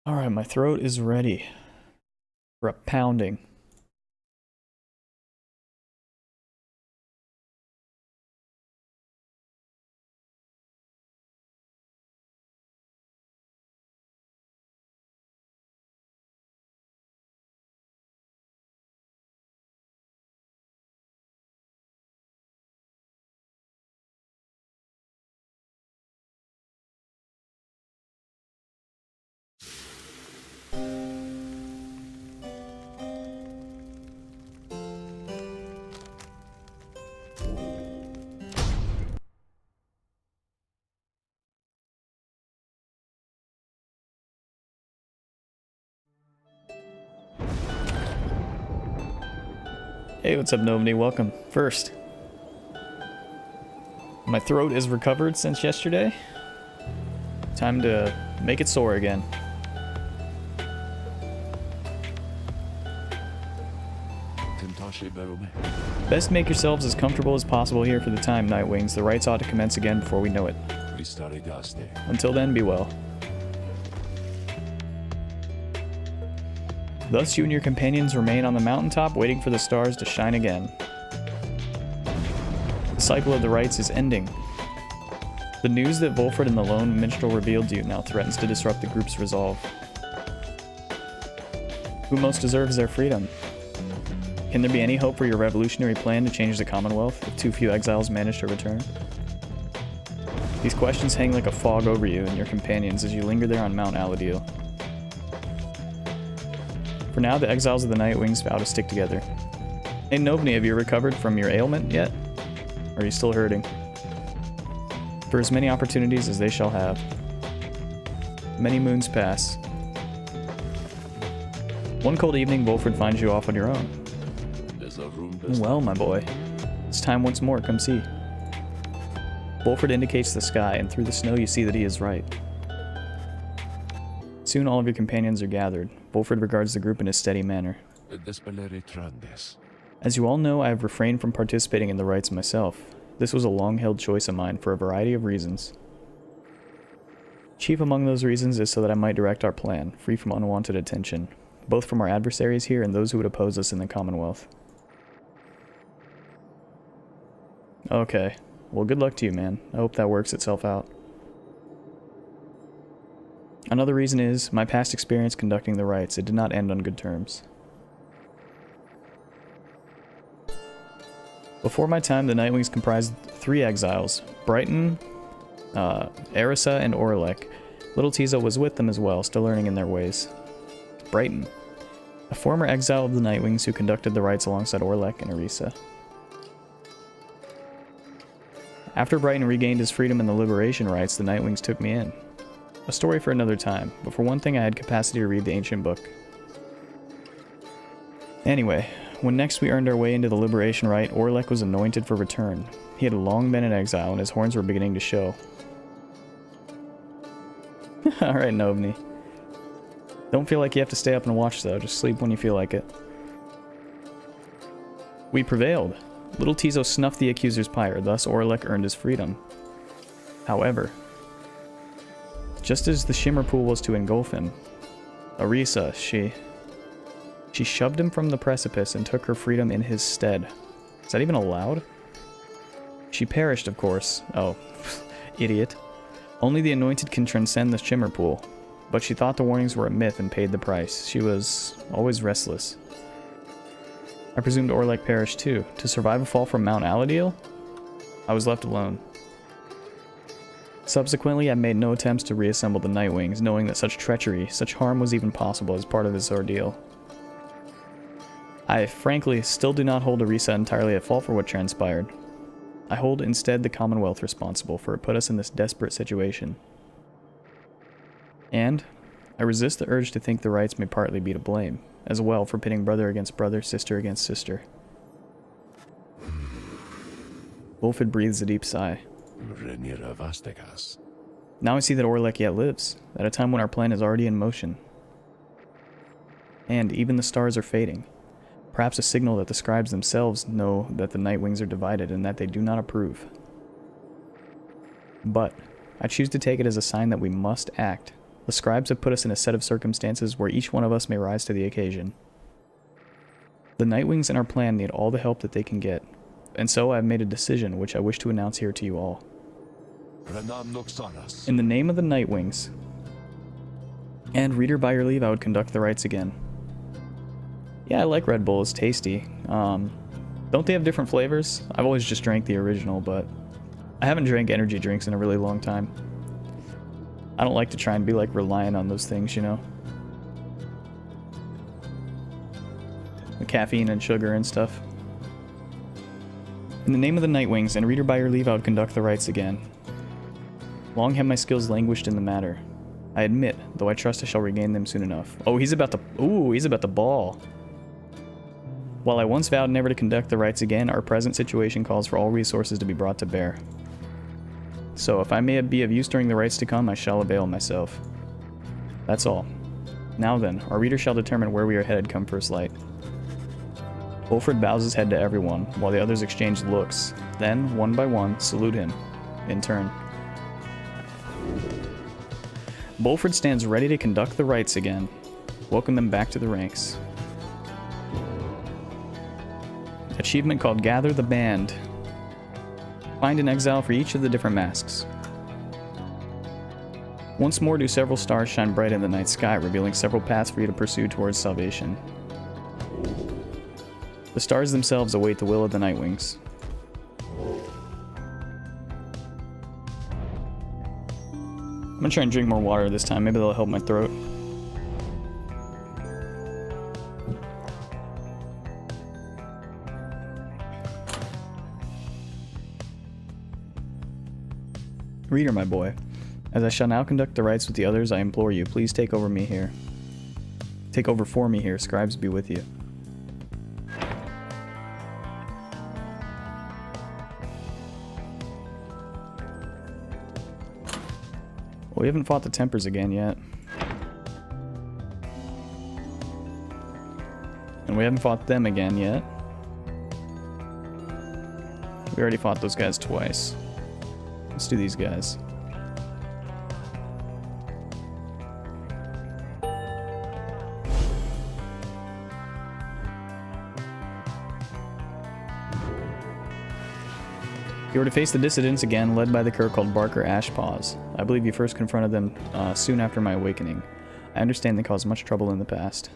Alright, my throat is ready for a pounding. Hey, what's up, nobody? Welcome. First, my throat is recovered since yesterday. Time to make it sore again. Best make yourselves as comfortable as possible here for the time, Nightwings. The rites ought to commence again before we know it. Until then, be well. Thus you and your companions remain on the mountaintop, waiting for the stars to shine again. The cycle of the rites is ending. The news that Volfred and the lone minstrel revealed to you now threatens to disrupt the group's resolve. Who most deserves their freedom? Can there be any hope for your revolutionary plan to change the Commonwealth if too few exiles manage to return? These questions hang like a fog over you and your companions as you linger there on Mount Aladil. For now, the exiles of the Nightwings vow to stick together. Hey Nobney, have you recovered from your ailment yet? Or are you still hurting? For as many opportunities as they shall have. Many moons pass. One cold evening, Volfred finds you off on your own. Well, my boy, it's time once more, come see. Volfred indicates the sky, and through the snow you see that he is right. Soon all of your companions are gathered. Volfred regards the group in a steady manner. As you all know, I have refrained from participating in the rites myself. This was a long-held choice of mine for a variety of reasons. Chief among those reasons is so that I might direct our plan, free from unwanted attention, both from our adversaries here and those who would oppose us in the Commonwealth. Okay, well, good luck to you, man. I hope that works itself out. Another reason is my past experience conducting the rites. It did not end on good terms. Before my time, the Nightwings comprised 3 exiles: Brighton, Arisa, and Orlek. Little Tizo was with them as well, still learning in their ways. Brighton, a former exile of the Nightwings who conducted the rites alongside Orlek and Arisa. After Brighton regained his freedom in the liberation rites, the Nightwings took me in. A story for another time, but for one thing I had capacity to read the ancient book. Anyway, when next we earned our way into the liberation rite, Orlek was anointed for return. He had long been in exile and his horns were beginning to show. Alright, Nobney. Don't feel like you have to stay up and watch though, just sleep when you feel like it. We prevailed. Little Tizo snuffed the accuser's pyre, thus Orlek earned his freedom. However, just as the shimmer pool was to engulf him, Arisa, she shoved him from the precipice and took her freedom in his stead. Is that even allowed? She perished, of course. Oh, idiot. Only the anointed can transcend the shimmer pool. But she thought the warnings were a myth and paid the price. She was always restless. I presumed Orlek perished too. To survive a fall from Mount Aladil, I was left alone. Subsequently, I made no attempts to reassemble the Nightwings, knowing that such treachery, such harm was even possible as part of this ordeal. I, frankly, still do not hold Arisa entirely at fault for what transpired. I hold instead the Commonwealth responsible for it put us in this desperate situation. And I resist the urge to think the rites may partly be to blame, as well for pitting brother against brother, sister against sister. Volfred breathes a deep sigh. Now I see that Orlek yet lives, at a time when our plan is already in motion. And even the stars are fading. Perhaps a signal that the scribes themselves know that the Nightwings are divided and that they do not approve. But I choose to take it as a sign that we must act. The scribes have put us in a set of circumstances where each one of us may rise to the occasion. The Nightwings in our plan need all the help that they can get, and so I have made a decision which I wish to announce here to you all. In the name of the Nightwings, and reader, by your leave, I would conduct the rites again. Yeah, I like Red Bull, it's tasty. Don't they have different flavors? I've always just drank the original, but I haven't drank energy drinks in a really long time. I don't like to try and be like reliant on those things, you know? The caffeine and sugar and stuff. In the name of the Nightwings, and reader, by your leave, I would conduct the rites again. Long have my skills languished in the matter. I admit, though I trust I shall regain them soon enough. Oh, he's about to... Ooh, he's about to ball. While I once vowed never to conduct the rites again, our present situation calls for all resources to be brought to bear. So, if I may be of use during the rites to come, I shall avail myself. That's all. Now then, our reader shall determine where we are headed come first light. Bolford bows his head to everyone, while the others exchange looks. Then, one by one, salute him, in turn. Bolford stands ready to conduct the rites again. Welcome them back to the ranks. Achievement called Gather the Band. Find an exile for each of the different masks. Once more do several stars shine bright in the night sky, revealing several paths for you to pursue towards salvation. The stars themselves await the will of the Nightwings. I'm gonna try and drink more water this time, maybe that'll help my throat. Reader, my boy, as I shall now conduct the rites with the others, I implore you, please take over me here. Take over for me here, scribes be with you. We haven't fought the Tempers again yet. And we haven't fought them again yet. We already fought those guys twice. Let's do these guys. You were to face the dissidents again, led by the cur called Barker Ashpaws. I believe you first confronted them soon after my awakening. I understand they caused much trouble in the past.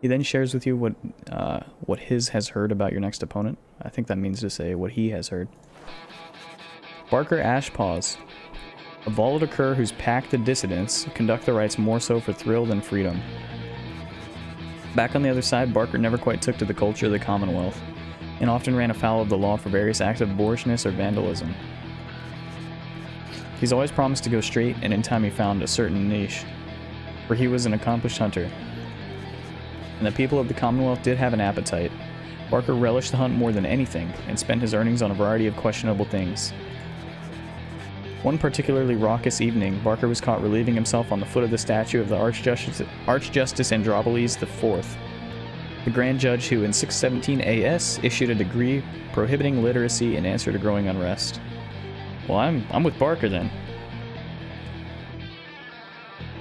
He then shares with you what his has heard about your next opponent. I think that means to say what he has heard. Barker Ashpaws, a volatile cur who's packed the dissidents, conduct the rites more so for thrill than freedom. Back on the other side, Barker never quite took to the culture of the Commonwealth, and often ran afoul of the law for various acts of boorishness or vandalism. He's always promised to go straight, and in time he found a certain niche, where he was an accomplished hunter. And the people of the Commonwealth did have an appetite. Barker relished the hunt more than anything, and spent his earnings on a variety of questionable things. One particularly raucous evening, Barker was caught relieving himself on the foot of the statue of the Archjustice Andropoles IV, the Grand Judge who, in 617 AS, issued a decree prohibiting literacy in answer to growing unrest. Well, I'm with Barker then.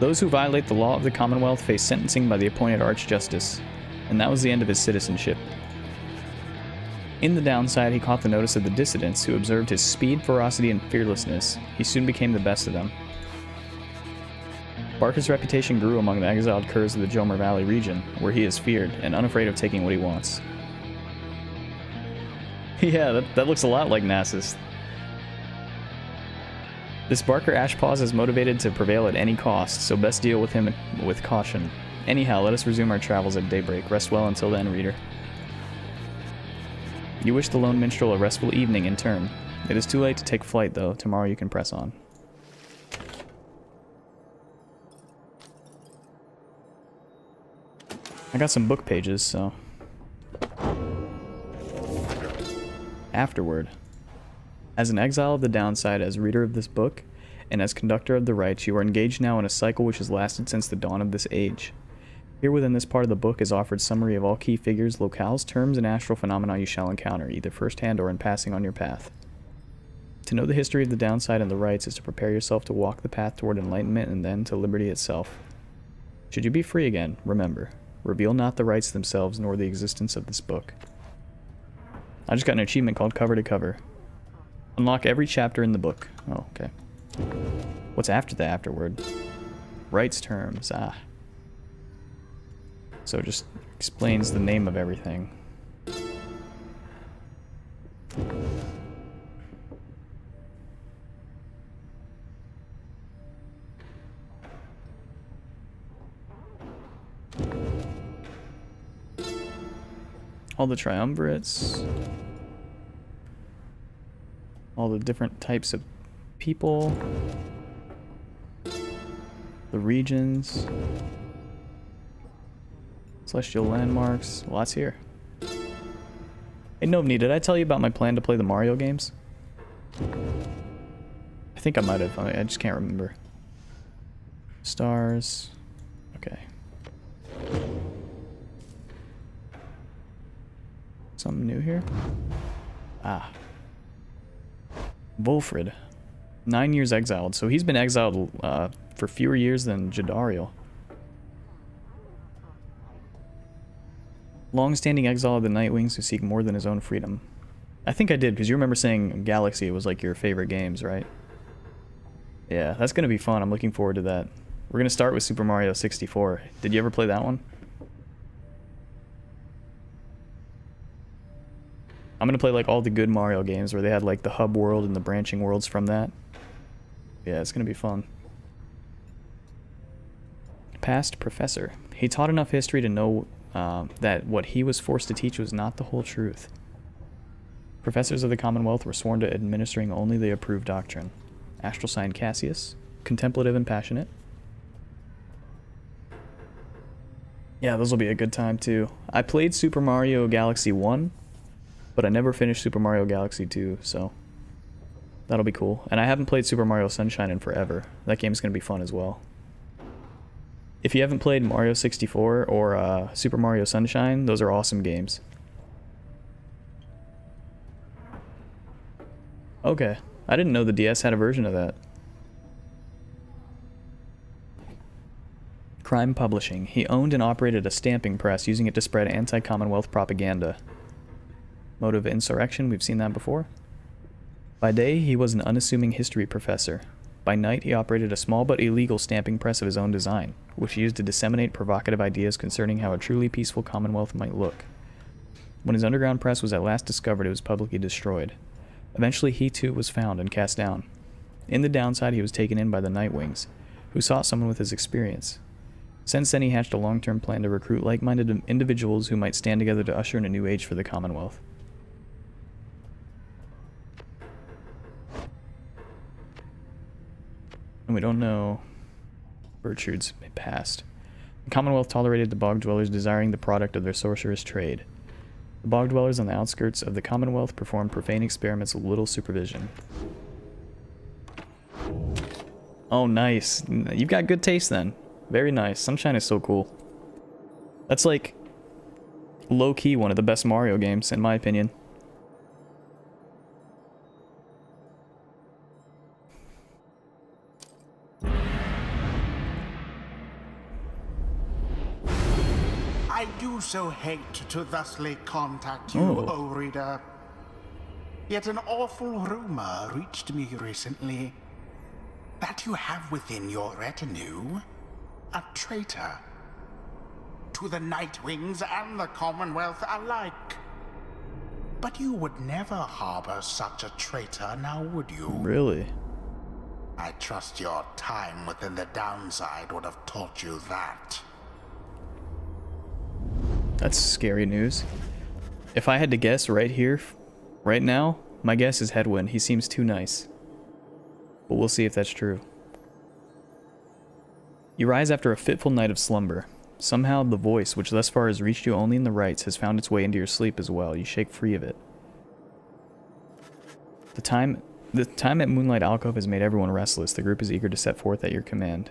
Those who violate the law of the Commonwealth face sentencing by the appointed Archjustice, and that was the end of his citizenship. In the downside, he caught the notice of the dissidents, who observed his speed, ferocity, and fearlessness. He soon became the best of them. Barker's reputation grew among the exiled curs of the Jomer Valley region, where he is feared and unafraid of taking what he wants. Yeah, that looks a lot like Nasus. This Barker Ashpaws is motivated to prevail at any cost, so best deal with him with caution. Anyhow, let us resume our travels at daybreak. Rest well until then, reader. You wish the lone minstrel a restful evening in turn. It is too late to take flight, though. Tomorrow you can press on. I got some book pages, so... Afterward. As an exile of the downside, as reader of this book, and as conductor of the rites, you are engaged now in a cycle which has lasted since the dawn of this age. Here within this part of the book is offered summary of all key figures, locales, terms, and astral phenomena you shall encounter, either firsthand or in passing on your path. To know the history of the downside and the rights is to prepare yourself to walk the path toward enlightenment and then to liberty itself. Should you be free again, remember, reveal not the rights themselves nor the existence of this book. I just got an achievement called Cover to Cover. Unlock every chapter in the book. Oh, okay. What's after the afterword? Rights terms, ah. So it just explains the name of everything. All the triumvirates. All the different types of people. The regions. Celestial landmarks. Lots here. Hey Novni, did I tell you about my plan to play the Mario games? I think I might have. I just can't remember. Stars. Okay. Something new here? Ah. Volfred. 9 years exiled. So he's been exiled for fewer years than Jadariel. Long-standing exile of the Nightwings who seek more than his own freedom. I think I did, because you remember saying Galaxy was like your favorite games, right? Yeah, that's going to be fun. I'm looking forward to that. We're going to start with Super Mario 64. Did you ever play that one? I'm going to play like all the good Mario games where they had like the hub world and the branching worlds from that. Yeah, it's going to be fun. Past professor. He taught enough history to know that what he was forced to teach was not the whole truth. Professors of the Commonwealth were sworn to administering only the approved doctrine. Astral sign Cassius. Contemplative and passionate. Yeah, those will be a good time too. I played Super Mario Galaxy 1, but I never finished Super Mario Galaxy 2, so that'll be cool. And I haven't played Super Mario Sunshine in forever. That game's going to be fun as well. If you haven't played Mario 64 or Super Mario Sunshine, those are awesome games. Okay, I didn't know the DS had a version of that. Crime Publishing. He owned and operated a stamping press, using it to spread anti-Commonwealth propaganda. Motive insurrection, we've seen that before. By day, he was an unassuming history professor. By night, he operated a small but illegal stamping press of his own design, which he used to disseminate provocative ideas concerning how a truly peaceful Commonwealth might look. When his underground press was at last discovered, it was publicly destroyed. Eventually, he too was found and cast down. In the downside, he was taken in by the Nightwings, who sought someone with his experience. Since then, he hatched a long-term plan to recruit like-minded individuals who might stand together to usher in a new age for the Commonwealth. And we don't know Bertrude's past. The Commonwealth tolerated the bog dwellers, desiring the product of their sorcerous trade. The bog dwellers on the outskirts of the Commonwealth performed profane experiments with little supervision. Oh, nice. You've got good taste then. Very nice. Sunshine is so cool. That's like low-key one of the best Mario games, in my opinion. I do so hate to thusly contact you, O reader. Yet an awful rumor reached me recently that you have within your retinue a traitor to the Nightwings and the Commonwealth alike. But you would never harbor such a traitor, now would you? Really? I trust your time within the downside would have taught you that. That's scary news. If I had to guess right here, right now, my guess is Headwind. He seems too nice. But we'll see if that's true. You rise after a fitful night of slumber. Somehow the voice, which thus far has reached you only in the rites, has found its way into your sleep as well. You shake free of it. The time at Moonlight Alcove has made everyone restless. The group is eager to set forth at your command.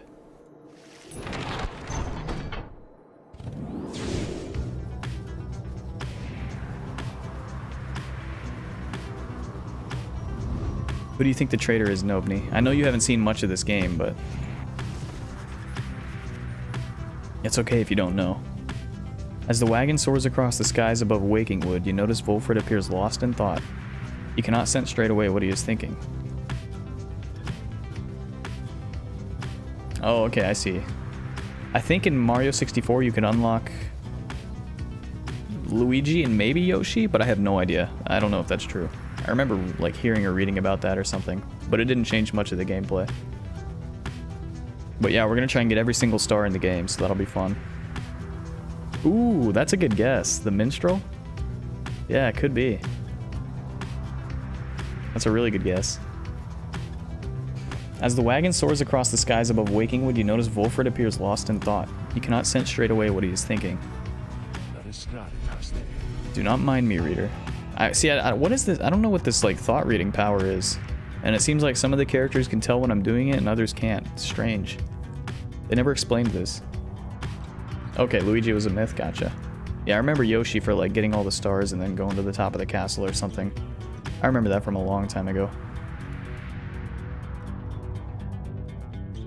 Who do you think the traitor is, Nobney? I know you haven't seen much of this game, but it's okay if you don't know. As the wagon soars across the skies above Wakingwood, you notice Volfred appears lost in thought. You cannot sense straight away what he is thinking. Oh, okay, I see. I think in Mario 64 you can unlock Luigi and maybe Yoshi, but I have no idea. I don't know if that's true. I remember like hearing or reading about that or something, but it didn't change much of the gameplay. But yeah, we're gonna try and get every single star in the game, so that'll be fun. Ooh, that's a good guess. The minstrel? Yeah, it could be. That's a really good guess. As the wagon soars across the skies above Wakingwood, you notice Volfred appears lost in thought. You cannot sense straight away what he is thinking. Do not mind me, reader. What is this? I don't know what this like thought reading power is. And it seems like some of the characters can tell when I'm doing it and others can't. It's strange. They never explained this. Okay, Luigi was a myth, gotcha. Yeah, I remember Yoshi for like getting all the stars and then going to the top of the castle or something. I remember that from a long time ago.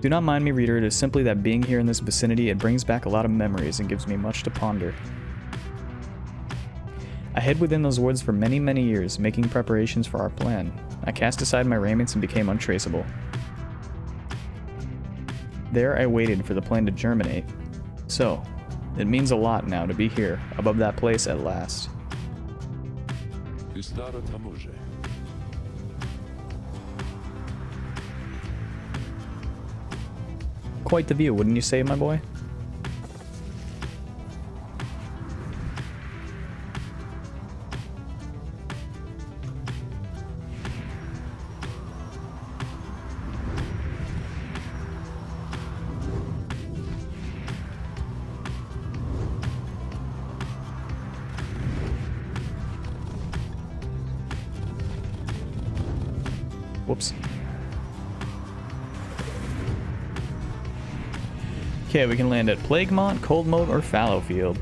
Do not mind me, reader, it is simply that being here in this vicinity, it brings back a lot of memories and gives me much to ponder. I hid within those woods for many, many years, making preparations for our plan. I cast aside my raiments and became untraceable. There I waited for the plan to germinate. So, it means a lot now to be here, above that place at last. Quite the view, wouldn't you say, my boy? Whoops. Okay, we can land at Plaguemont, Coldmoat, or Fallowfield.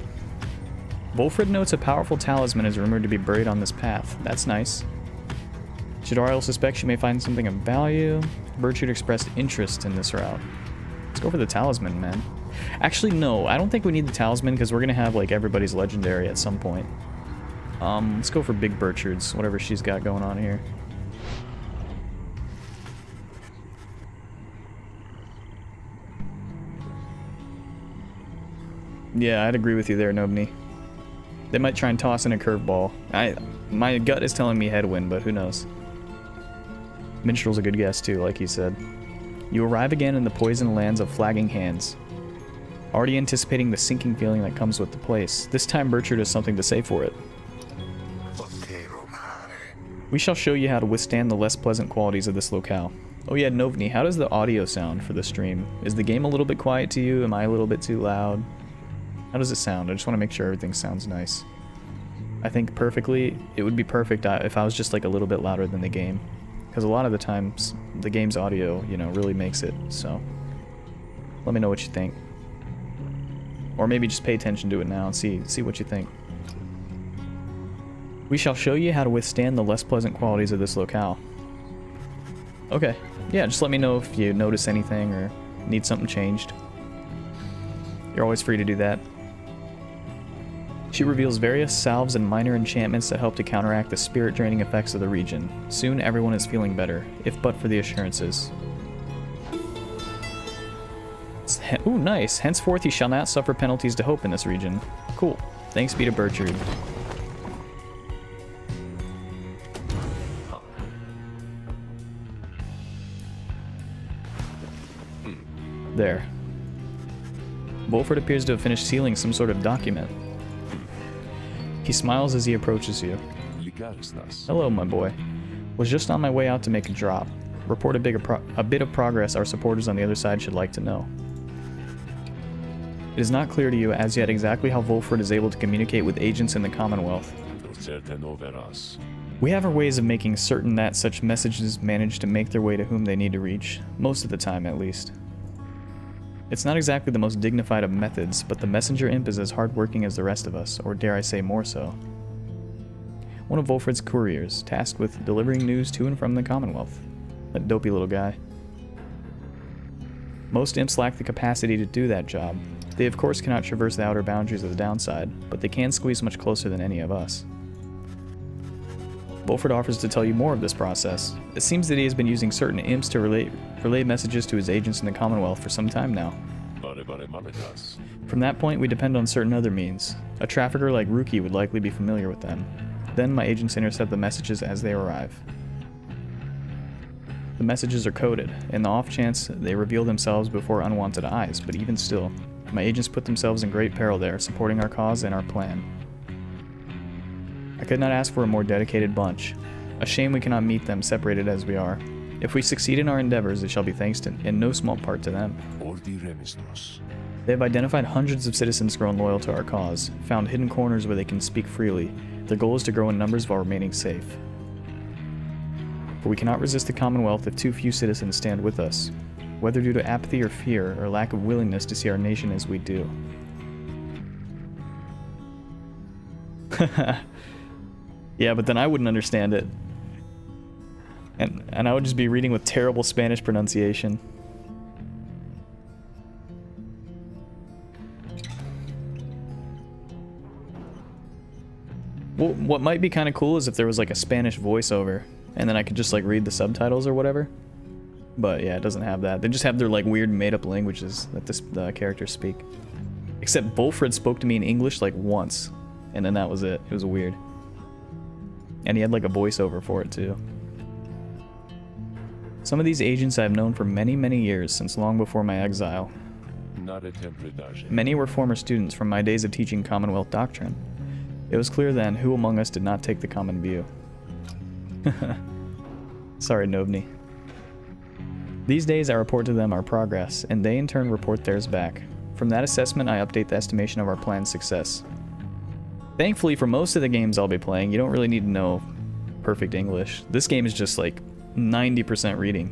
Volfred notes a powerful talisman is rumored to be buried on this path. That's nice. Should Ariel suspect she may find something of value? Bertrude expressed interest in this route. Let's go for the talisman, man. Actually, no, I don't think we need the talisman because we're gonna have like everybody's legendary at some point. Let's go for Big Bertrude's, whatever she's got going on here. Yeah, I'd agree with you there, Nobney. They might try and toss in a curveball. My gut is telling me headwind, but who knows. Minstrel's a good guess too, like you said. You arrive again in the poisoned lands of Flagging Hands. Already anticipating the sinking feeling that comes with the place. This time Bertrude has something to say for it. We shall show you how to withstand the less pleasant qualities of this locale. Oh yeah, Novni, how does the audio sound for the stream? Is the game a little bit quiet to you? Am I a little bit too loud? How does it sound? I just want to make sure everything sounds nice. I think perfectly, it would be perfect if I was just like a little bit louder than the game. Because a lot of the times, the game's audio, you know, really makes it, so. Let me know what you think. Or maybe just pay attention to it now and see what you think. We shall show you how to withstand the less pleasant qualities of this locale. Okay, yeah, just let me know if you notice anything or need something changed. You're always free to do that. She reveals various salves and minor enchantments that help to counteract the spirit-draining effects of the region. Soon everyone is feeling better, if but for the assurances. Ooh, nice. Henceforth you shall not suffer penalties to hope in this region. Cool. Thanks be to Bertrude. There. Volfred appears to have finished sealing some sort of document. He smiles as he approaches you. Hello, my boy. Was just on my way out to make a drop. Report a bit of progress our supporters on the other side should like to know. It is not clear to you as yet exactly how Volfred is able to communicate with agents in the Commonwealth. We have our ways of making certain that such messages manage to make their way to whom they need to reach, most of the time at least. It's not exactly the most dignified of methods, but the messenger imp is as hardworking as the rest of us, or dare I say more so. One of Volfred's couriers, tasked with delivering news to and from the Commonwealth. That dopey little guy. Most imps lack the capacity to do that job. They of course cannot traverse the outer boundaries of the downside, but they can squeeze much closer than any of us. Bulford offers to tell you more of this process. It seems that he has been using certain imps to relay messages to his agents in the Commonwealth for some time now. From that point, we depend on certain other means. A trafficker like Ruki would likely be familiar with them. Then my agents intercept the messages as they arrive. The messages are coded, in the off chance they reveal themselves before unwanted eyes, but even still, my agents put themselves in great peril there, supporting our cause and our plan. I could not ask for a more dedicated bunch. A shame we cannot meet them, separated as we are. If we succeed in our endeavors, it shall be thanks to, in no small part to them. They have identified hundreds of citizens grown loyal to our cause, found hidden corners where they can speak freely. Their goal is to grow in numbers while remaining safe. But we cannot resist the Commonwealth if too few citizens stand with us, whether due to apathy or fear, or lack of willingness to see our nation as we do. Yeah, but then I wouldn't understand it. And I would just be reading with terrible Spanish pronunciation. Well, what might be kind of cool is if there was like a Spanish voiceover, and then I could just like read the subtitles or whatever. But yeah, it doesn't have that. They just have their like weird made-up languages that the characters speak. Except Bulford spoke to me in English like once, and then that was it. It was weird. And he had like a voiceover for it too. Some of these agents I have known for many, many years, since long before my exile. Many were former students from my days of teaching Commonwealth doctrine. It was clear then who among us did not take the common view. Sorry, Novni. These days I report to them our progress, and they in turn report theirs back. From that assessment I update the estimation of our plan's success. Thankfully for most of the games I'll be playing, you don't really need to know perfect English. This game is just like 90% reading,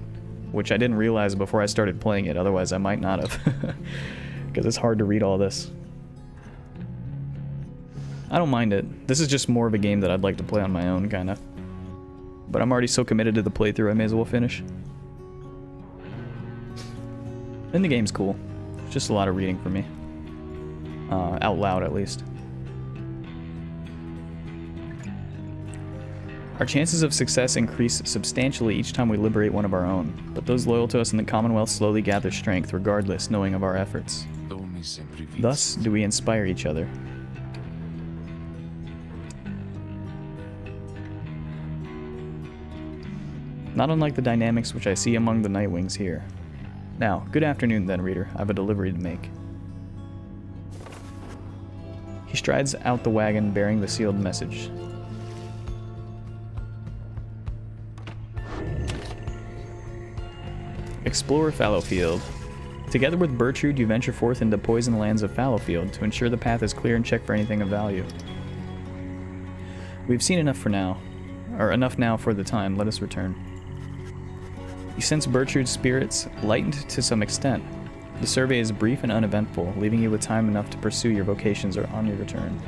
which I didn't realize before I started playing it, otherwise I might not have. Because it's hard to read all this. I don't mind it. This is just more of a game that I'd like to play on my own, kinda. But I'm already so committed to the playthrough I may as well finish. And the game's cool. It's just a lot of reading for me. Out loud at least. Our chances of success increase substantially each time we liberate one of our own, but those loyal to us in the Commonwealth slowly gather strength regardless, knowing of our efforts. Thus do we inspire each other. Not unlike the dynamics which I see among the Nightwings here. Now, good afternoon then, reader. I have a delivery to make. He strides out the wagon bearing the sealed message. Explore Fallowfield. Together with Bertrude, you venture forth into poison lands of Fallowfield to ensure the path is clear and check for anything of value. We've seen enough for now. Or enough now for the time, let us return. You sense Bertrude's spirits lightened to some extent. The survey is brief and uneventful, leaving you with time enough to pursue your vocations or on your return.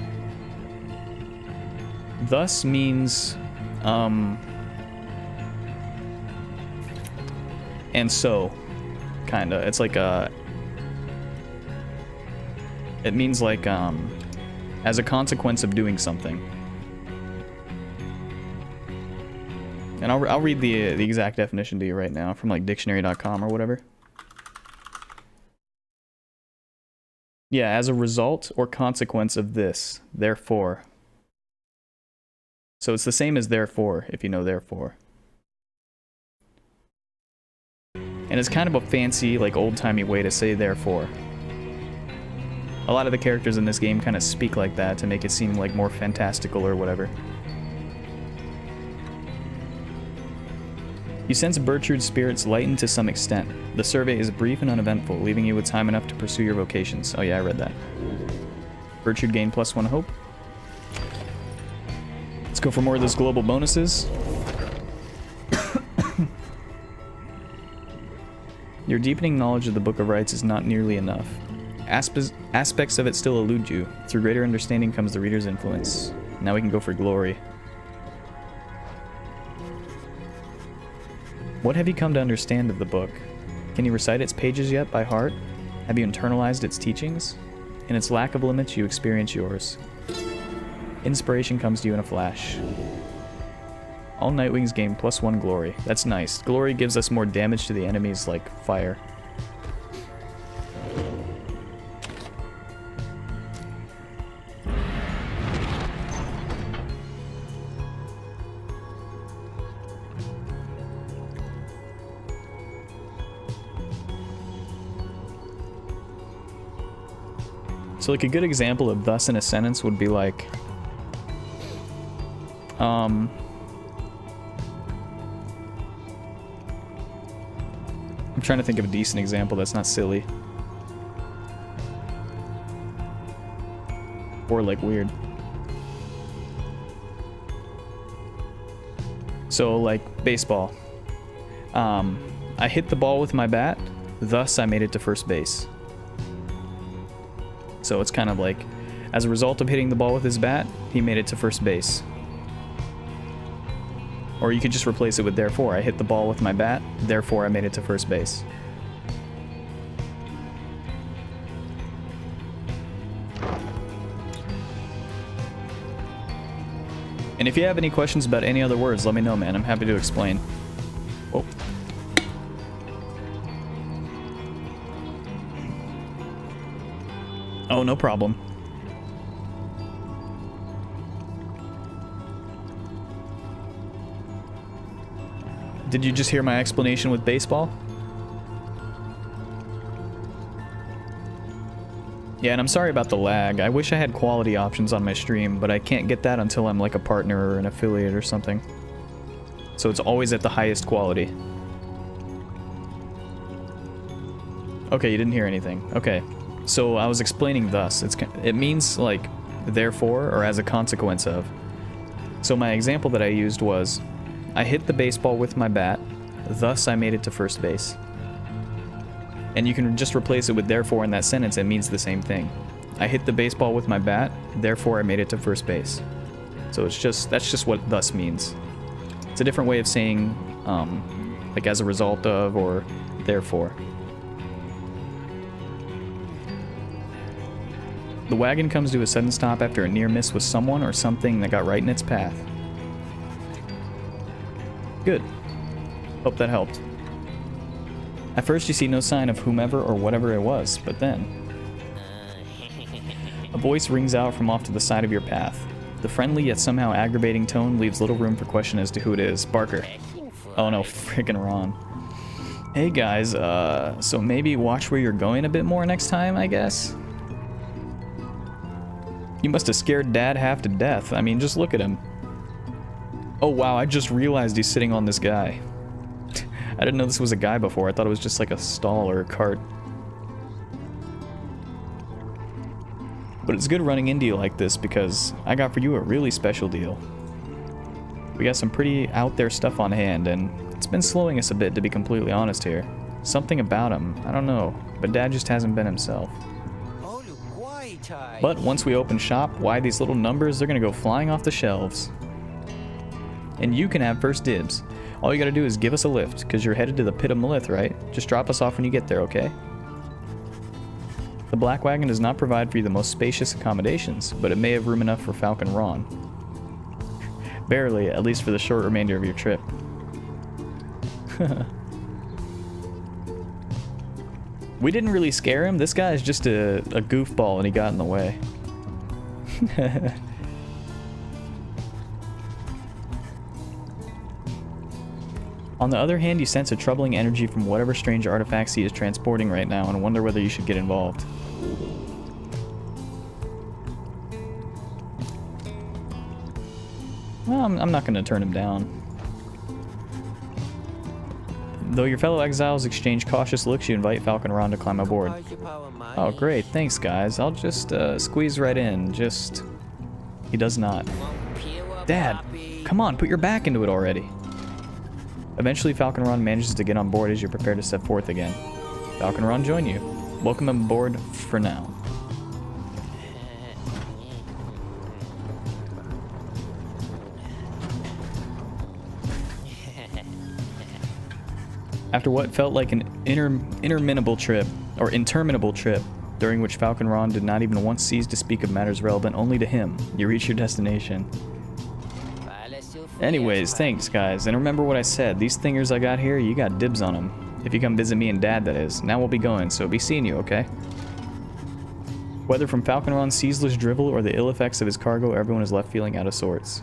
Thus means, and so, kinda. It's like it means like, as a consequence of doing something. And I'll read the exact definition to you right now from like dictionary.com or whatever. Yeah, as a result or consequence of this, therefore. So it's the same as therefore, if you know therefore. And it's kind of a fancy, like old-timey way to say therefore. A lot of the characters in this game kind of speak like that to make it seem like more fantastical or whatever. You sense Bertrude's spirits lighten to some extent. The survey is brief and uneventful, leaving you with time enough to pursue your vocations. Oh yeah, I read that. Bertrude gained +1 hope. Let's go for more of those global bonuses. Your deepening knowledge of the Book of Rites is not nearly enough. Aspects of it still elude you. Through greater understanding comes the reader's influence. Now we can go for glory. What have you come to understand of the book? Can you recite its pages yet by heart? Have you internalized its teachings? In its lack of limits, you experience yours. Inspiration comes to you in a flash. All Nightwings gain +1 glory. That's nice. Glory gives us more damage to the enemies like fire. So like a good example of thus in a sentence would be like, I'm trying to think of a decent example that's not silly. Or like weird. So like baseball. I hit the ball with my bat, thus I made it to first base. So it's kind of like, as a result of hitting the ball with his bat, he made it to first base. Or you could just replace it with therefore. I hit the ball with my bat, therefore I made it to first base. And if you have any questions about any other words, let me know, man. I'm happy to explain. Oh. Oh, no problem. Did you just hear my explanation with baseball? Yeah, and I'm sorry about the lag. I wish I had quality options on my stream, but I can't get that until I'm like a partner or an affiliate or something. So it's always at the highest quality. Okay, you didn't hear anything. Okay. So I was explaining thus. It means like therefore or as a consequence of. So my example that I used was, I hit the baseball with my bat, thus I made it to first base. And you can just replace it with therefore in that sentence, it means the same thing. I hit the baseball with my bat, therefore I made it to first base. So that's just what thus means. It's a different way of saying like as a result of or therefore. The wagon comes to a sudden stop after a near miss with someone or something that got right in its path. Good. Hope that helped. At first you see no sign of whomever or whatever it was, but then a voice rings out from off to the side of your path. The friendly yet somehow aggravating tone leaves little room for question as to who it is. Barker. Oh no, freaking Ron. Hey guys, so maybe watch where you're going a bit more next time, I guess? You must have scared Dad half to death. I mean, just look at him. Oh wow, I just realized he's sitting on this guy. I didn't know this was a guy before. I thought it was just like a stall or a cart. But it's good running into you like this because I got for you a really special deal. We got some pretty out there stuff on hand and it's been slowing us a bit, to be completely honest here. Something about him, I don't know, but Dad just hasn't been himself. But once we open shop, why these little numbers, they're gonna go flying off the shelves. And you can have first dibs. All you gotta do is give us a lift, because you're headed to the Pit of Malith, right? Just drop us off when you get there, okay? The Black Wagon does not provide for you the most spacious accommodations, but it may have room enough for Falcon Ron. Barely, at least for the short remainder of your trip. We didn't really scare him. This guy is just a goofball and he got in the way. On the other hand, you sense a troubling energy from whatever strange artifacts he is transporting right now and wonder whether you should get involved. Well, I'm not going to turn him down. Though your fellow exiles exchange cautious looks, you invite Falcon Ron to climb aboard. Oh, great. Thanks, guys. I'll just squeeze right in. Just... He does not. Dad, come on, put your back into it already. Eventually, Falcon Ron manages to get on board as you prepare to step forth again. Falcon Ron join you. Welcome aboard for now. After what felt like an interminable trip, during which Falcon Ron did not even once cease to speak of matters relevant only to him, you reach your destination. Anyways, thanks guys, and remember what I said, these thingers I got here, you got dibs on them. If you come visit me and Dad, that is. Now we'll be going, so be seeing you, okay? Whether from Falcon Ron's ceaseless drivel or the ill effects of his cargo, everyone is left feeling out of sorts.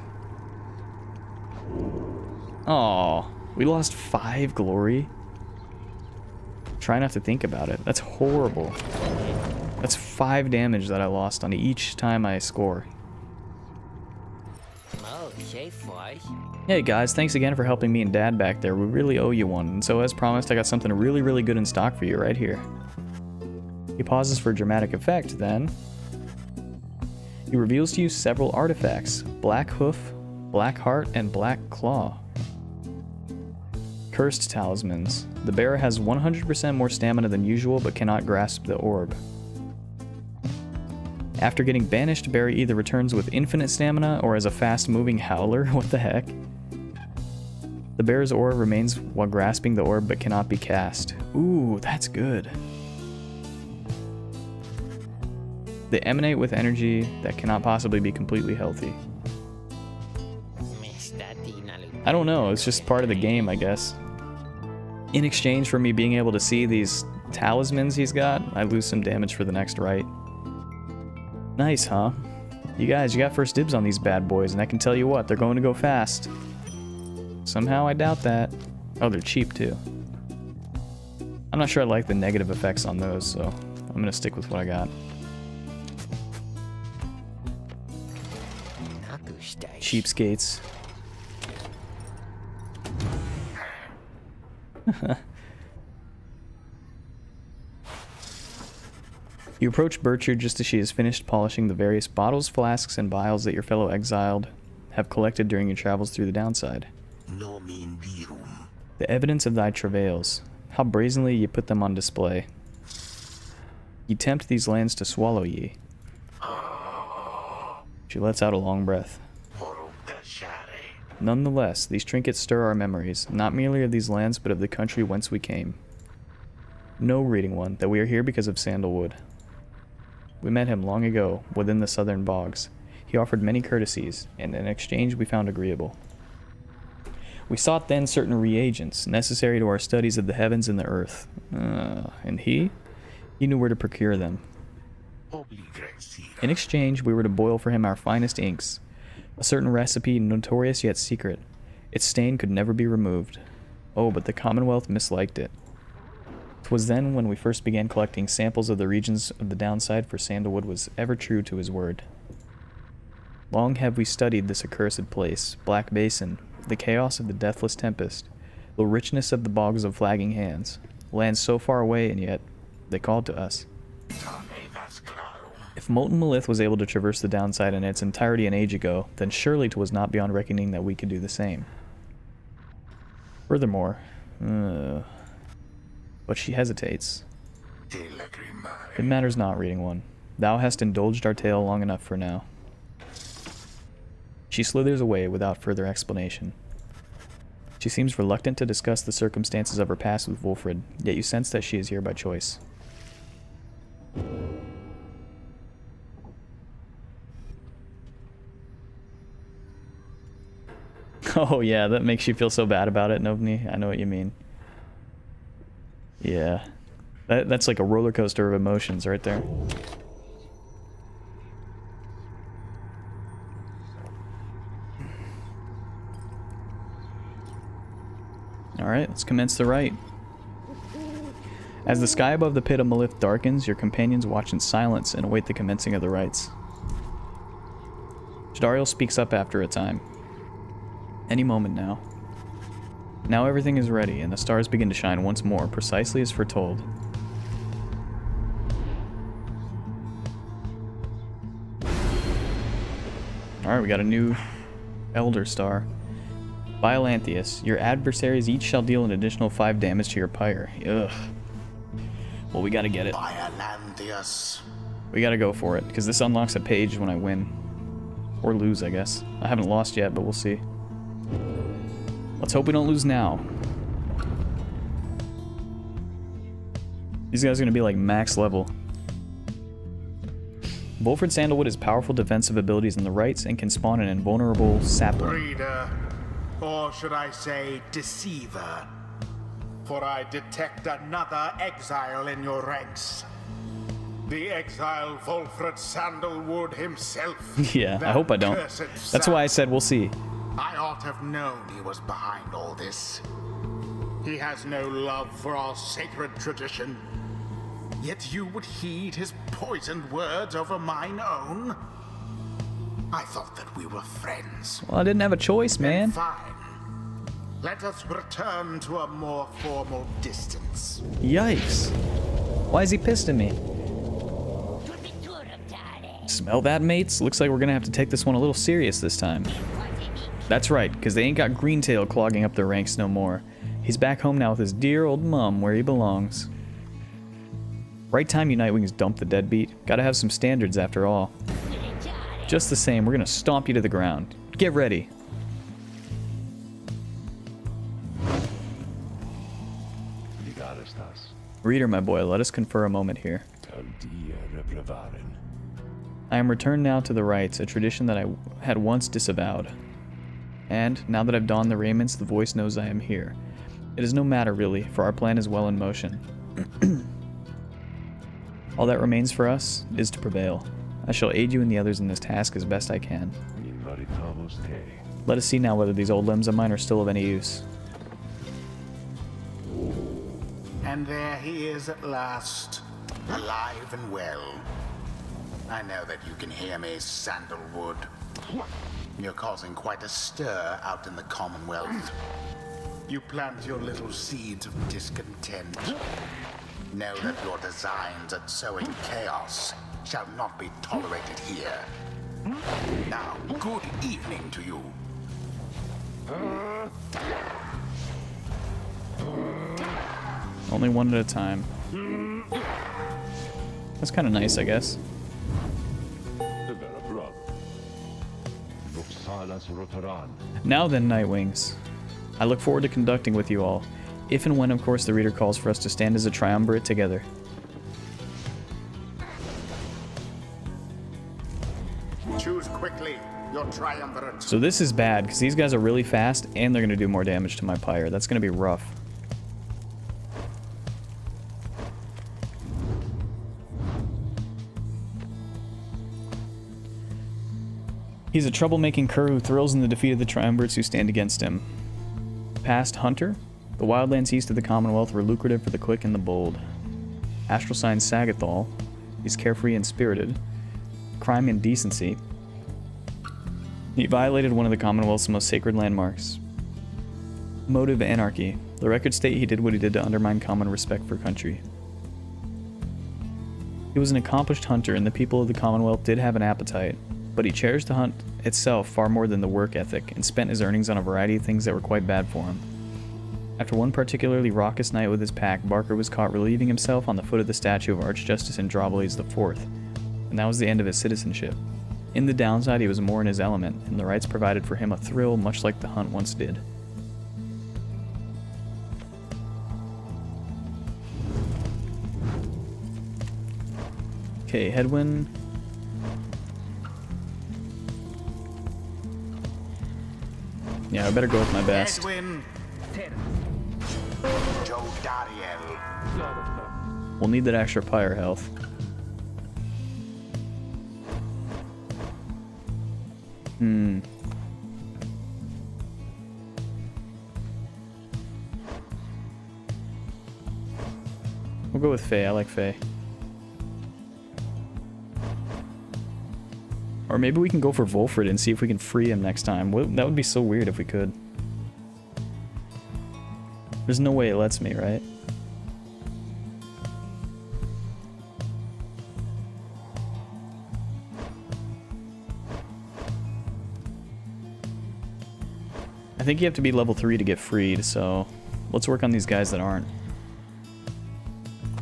Aww, we lost 5 glory? Try not to think about it. That's horrible. That's 5 damage that I lost on each time I score. Hey guys, thanks again for helping me and Dad back there. We really owe you one. And so as promised, I got something really, really good in stock for you right here. He pauses for dramatic effect, then he reveals to you several artifacts: Black Hoof, Black Heart, and Black Claw. Cursed talismans. The bearer has 100% more stamina than usual, but cannot grasp the orb. After getting banished, Barry either returns with infinite stamina or as a fast-moving howler. What the heck? The bearer's aura remains while grasping the orb, but cannot be cast. Ooh, that's good. They emanate with energy that cannot possibly be completely healthy. I don't know, it's just part of the game, I guess. In exchange for me being able to see these talismans he's got, I lose some damage for the next right. Nice, huh? You guys, you got first dibs on these bad boys, and I can tell you what, they're going to go fast. Somehow I doubt that. Oh, they're cheap too. I'm not sure I like the negative effects on those, so I'm gonna stick with what I got. Cheapskates. You approach Bertrude just as she has finished polishing the various bottles, flasks, and vials that your fellow exiled have collected during your travels through the downside. The evidence of thy travails, how brazenly ye put them on display. Ye tempt these lands to swallow ye. She lets out a long breath. Nonetheless, these trinkets stir our memories, not merely of these lands, but of the country whence we came. Know, reading one, that we are here because of Sandalwood. We met him long ago, within the southern bogs. He offered many courtesies, and in exchange we found agreeable. We sought then certain reagents, necessary to our studies of the heavens and the earth. And he knew where to procure them. In exchange, we were to boil for him our finest inks, a certain recipe notorious yet secret. Its stain could never be removed. Oh, but the Commonwealth misliked it. 'Twas then when we first began collecting samples of the regions of the downside, for Sandalwood was ever true to his word. Long have we studied this accursed place, Black Basin, the chaos of the deathless tempest, the richness of the bogs of flagging hands, lands so far away, and yet they called to us. If Molten Malith was able to traverse the downside in its entirety an age ago, then surely 'twas not beyond reckoning that we could do the same. Furthermore, but she hesitates. It matters not, reading one. Thou hast indulged our tale long enough for now. She slithers away without further explanation. She seems reluctant to discuss the circumstances of her past with Wolfred, yet you sense that she is here by choice. Oh yeah, that makes you feel so bad about it, Novni. I know what you mean. Yeah. That's like a roller coaster of emotions right there. Alright, let's commence the rite. As the sky above the pit of Malith darkens, your companions watch in silence and await the commencing of the rites. Jadariel speaks up after a time. Any moment now. Now everything is ready, and the stars begin to shine once more, precisely as foretold. Alright, we got a new Elder Star. Biolanthius, your adversaries each shall deal an additional 5 damage to your pyre. Ugh. Well, we gotta get it. Biolanthius. We gotta go for it, because this unlocks a page when I win. Or lose, I guess. I haven't lost yet, but we'll see. Let's hope we don't lose now. These guys are gonna be like max level. Volfred Sandalwood has powerful defensive abilities in the rights and can spawn an invulnerable sapling. Reader, or should I say deceiver, for I detect another exile in your ranks. The exile Volfred Sandalwood himself. Yeah, I hope I don't. That's why I said we'll see. I ought to have known he was behind all this. He has no love for our sacred tradition. Yet you would heed his poisoned words over mine own? I thought that we were friends. Well, I didn't have a choice, man. Then fine. Let us return to a more formal distance. Yikes. Why is he pissed at me? Smell that, mates? Looks like we're gonna have to take this one a little serious this time. That's right, because they ain't got Greentail clogging up their ranks no more. He's back home now with his dear old mum where he belongs. Right time you Nightwings dump the deadbeat. Gotta have some standards after all. Just the same, we're gonna stomp you to the ground. Get ready. Reader, my boy, let us confer a moment here. I am returned now to the rites, a tradition that I had once disavowed. And, now that I've donned the raiments, the voice knows I am here. It is no matter, really, for our plan is well in motion. All that remains for us is to prevail. I shall aid you and the others in this task as best I can. Let us see now whether these old limbs of mine are still of any use. And there he is at last, alive and well. I know that you can hear me, Sandalwood. You're causing quite a stir out in the Commonwealth. You plant your little seeds of discontent. Know that your designs at sowing chaos shall not be tolerated here. Now, good evening to you. Only one at a time. That's kind of nice, I guess. Now then, Nightwings. I look forward to conducting with you all, if and when, of course, the reader calls for us to stand as a triumvirate together. Choose quickly your triumvirate. So this is bad, because these guys are really fast, and they're going to do more damage to my Pyre. That's going to be rough. He's a troublemaking cur who thrills in the defeat of the triumvirates who stand against him. Past Hunter, the wildlands east of the Commonwealth were lucrative for the quick and the bold. Astral sign Sagathol, he's carefree and spirited. Crime and decency. He violated one of the Commonwealth's most sacred landmarks. Motive anarchy. The records state he did what he did to undermine common respect for country. He was an accomplished hunter, and the people of the Commonwealth did have an appetite, but he cherished the hunt itself far more than the work ethic, and spent his earnings on a variety of things that were quite bad for him. After one particularly raucous night with his pack, Barker was caught relieving himself on the foot of the statue of Archjustice Androboles IV, and that was the end of his citizenship. In the downside, he was more in his element, and the rites provided for him a thrill much like the hunt once did. Okay, Headwind. Yeah, I better go with my best. Edwin. Joe Dariel. We'll need that extra Pyre health. We'll go with Faye. I like Faye. Or maybe we can go for Volfred and see if we can free him next time. That would be so weird if we could. There's no way it lets me, right? I think you have to be level 3 to get freed, so let's work on these guys that aren't.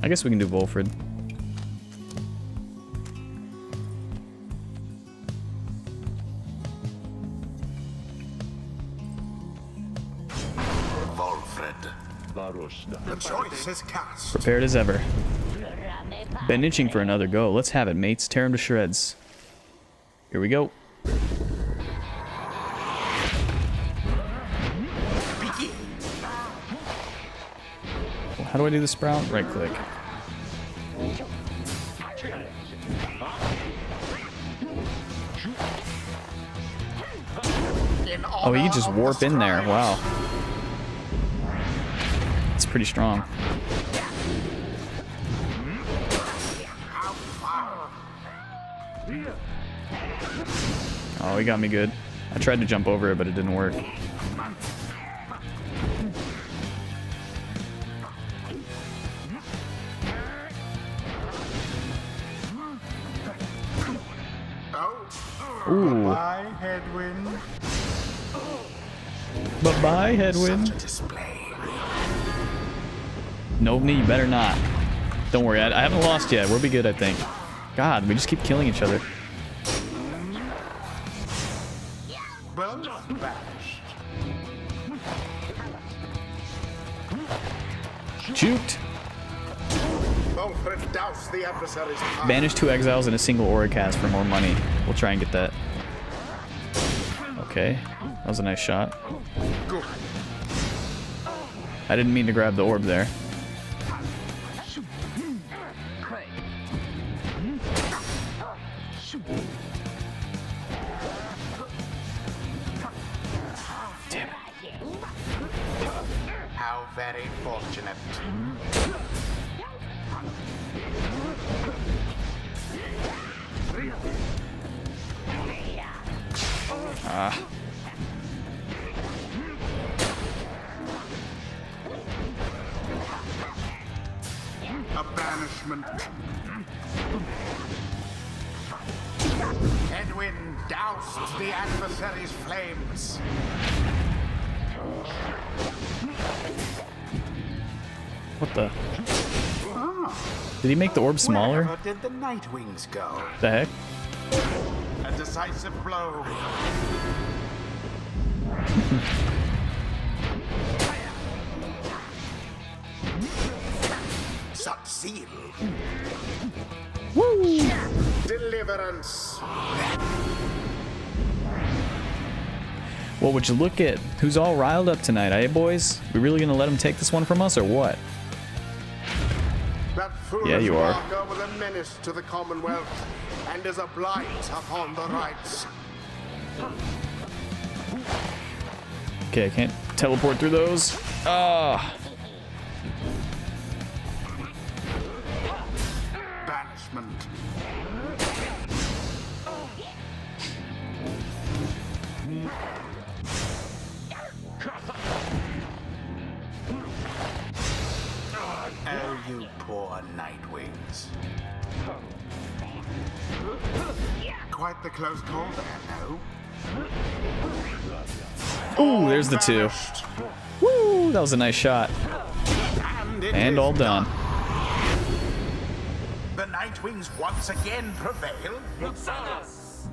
I guess we can do Volfred. The choice is cast. Prepared as ever. Been itching for another go. Let's have it, mates. Tear him to shreds. Here we go. How do I do the sprout? Right click. Oh, he can just warp in there. Wow. It's pretty strong. Oh, he got me good. I tried to jump over it, but it didn't work. Ooh. Bye, headwind. Bye-bye, headwind. Such a display. Novni, you better not. Don't worry, I haven't lost yet. We'll be good, I think. God, we just keep killing each other. Both vanished. Juked. Both douse the adversary's power. Banish 2 exiles in a single aura cast for more money. We'll try and get that. Okay, that was a nice shot. Good. I didn't mean to grab the orb there. Damn it. How very fortunate. Ah. A banishment. Edwin doused the adversary's flames. What the? Did he make the orb smaller? Where did the Nightwings go? The heck? A decisive blow. Succeed. Woo! Deliverance. Well, would you look at who's all riled up tonight, eh, boys? We really gonna let him take this one from us, or what? That foolish Yeah, you are. Walker was a menace to the Commonwealth and is a blight upon the rights. Okay, I can't teleport through those. Ah. Banishment. Oh, you poor Nightwings. Quite the close call there, no? Ooh, there's the two. Woo, that was a nice shot. And all done. The Nightwings once again prevail.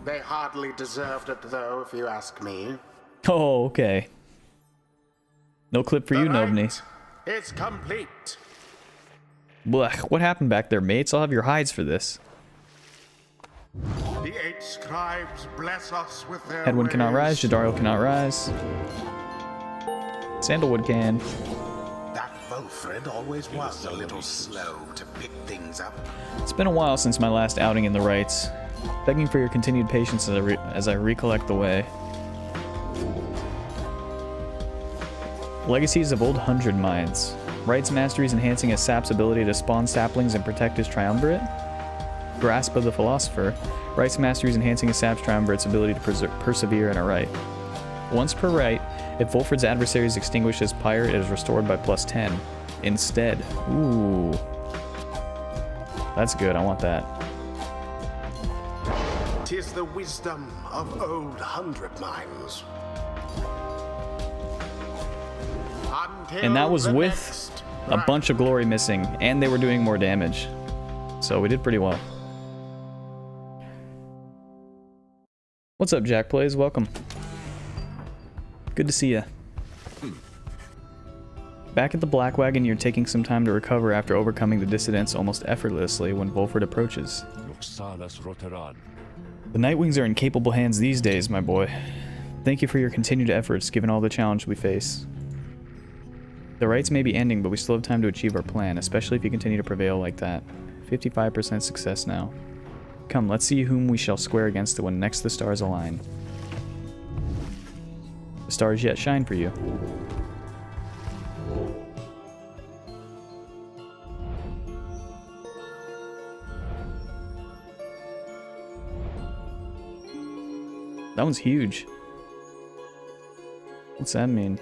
They hardly deserved it, though, if you ask me. Oh, okay. No clip for you, Novni. It's complete. Blech, what happened back there, mates? I'll have your hides for this. The 8 scribes bless us with their Headwind cannot rise, ways. Jadario cannot rise. Sandalwood can. That Wilfred always was a little slow to pick things up. It's been a while since my last outing in the rites. Begging for your continued patience as I recollect the way. Legacies of Old 100 Mines. Rites Masteries enhancing a sap's ability to spawn saplings and protect his triumvirate. Grasp of the Philosopher. Rites Masteries enhancing a sap's triumvirate's ability to persevere in a rite. Once per rite, if Volfred's adversaries extinguish his pyre, it is restored by +10. Instead. Ooh. That's good, I want that. 'Tis the wisdom of Old 100 Mines. And that was with a bunch of glory missing, and they were doing more damage. So we did pretty well. What's up, Jack Plays? Welcome. Good to see ya. Back at the Black Wagon, you're taking some time to recover after overcoming the dissidents almost effortlessly when Volford approaches. The Nightwings are in capable hands these days, my boy. Thank you for your continued efforts, given all the challenge we face. The rites may be ending, but we still have time to achieve our plan, especially if you continue to prevail like that. 55% success now. Come, let's see whom we shall square against when next the stars align. The stars yet shine for you. That one's huge. What's that mean?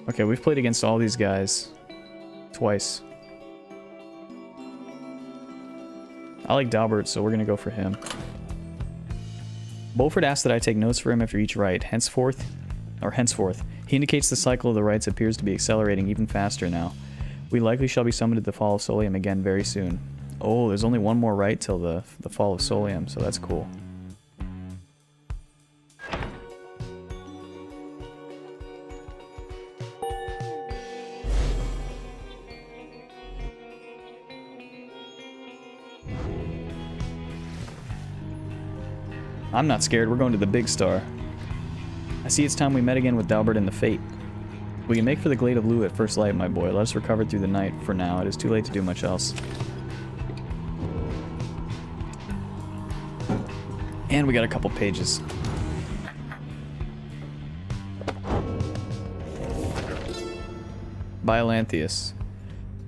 Okay, we've played against all these guys twice. I like Dalbert, so we're gonna go for him. Bolford asked that I take notes for him after each rite. Henceforth, he indicates the cycle of the rites appears to be accelerating even faster now. We likely shall be summoned to the Fall of Solium again very soon. Oh, there's only one more rite till the Fall of Solium, so that's cool. I'm not scared, we're going to the big star. I see it's time we met again with Dalbert and the Fate. We can make for the Glade of Lu at first light, my boy. Let us recover through the night for now. It is too late to do much else. And we got a couple pages. Biolanthius.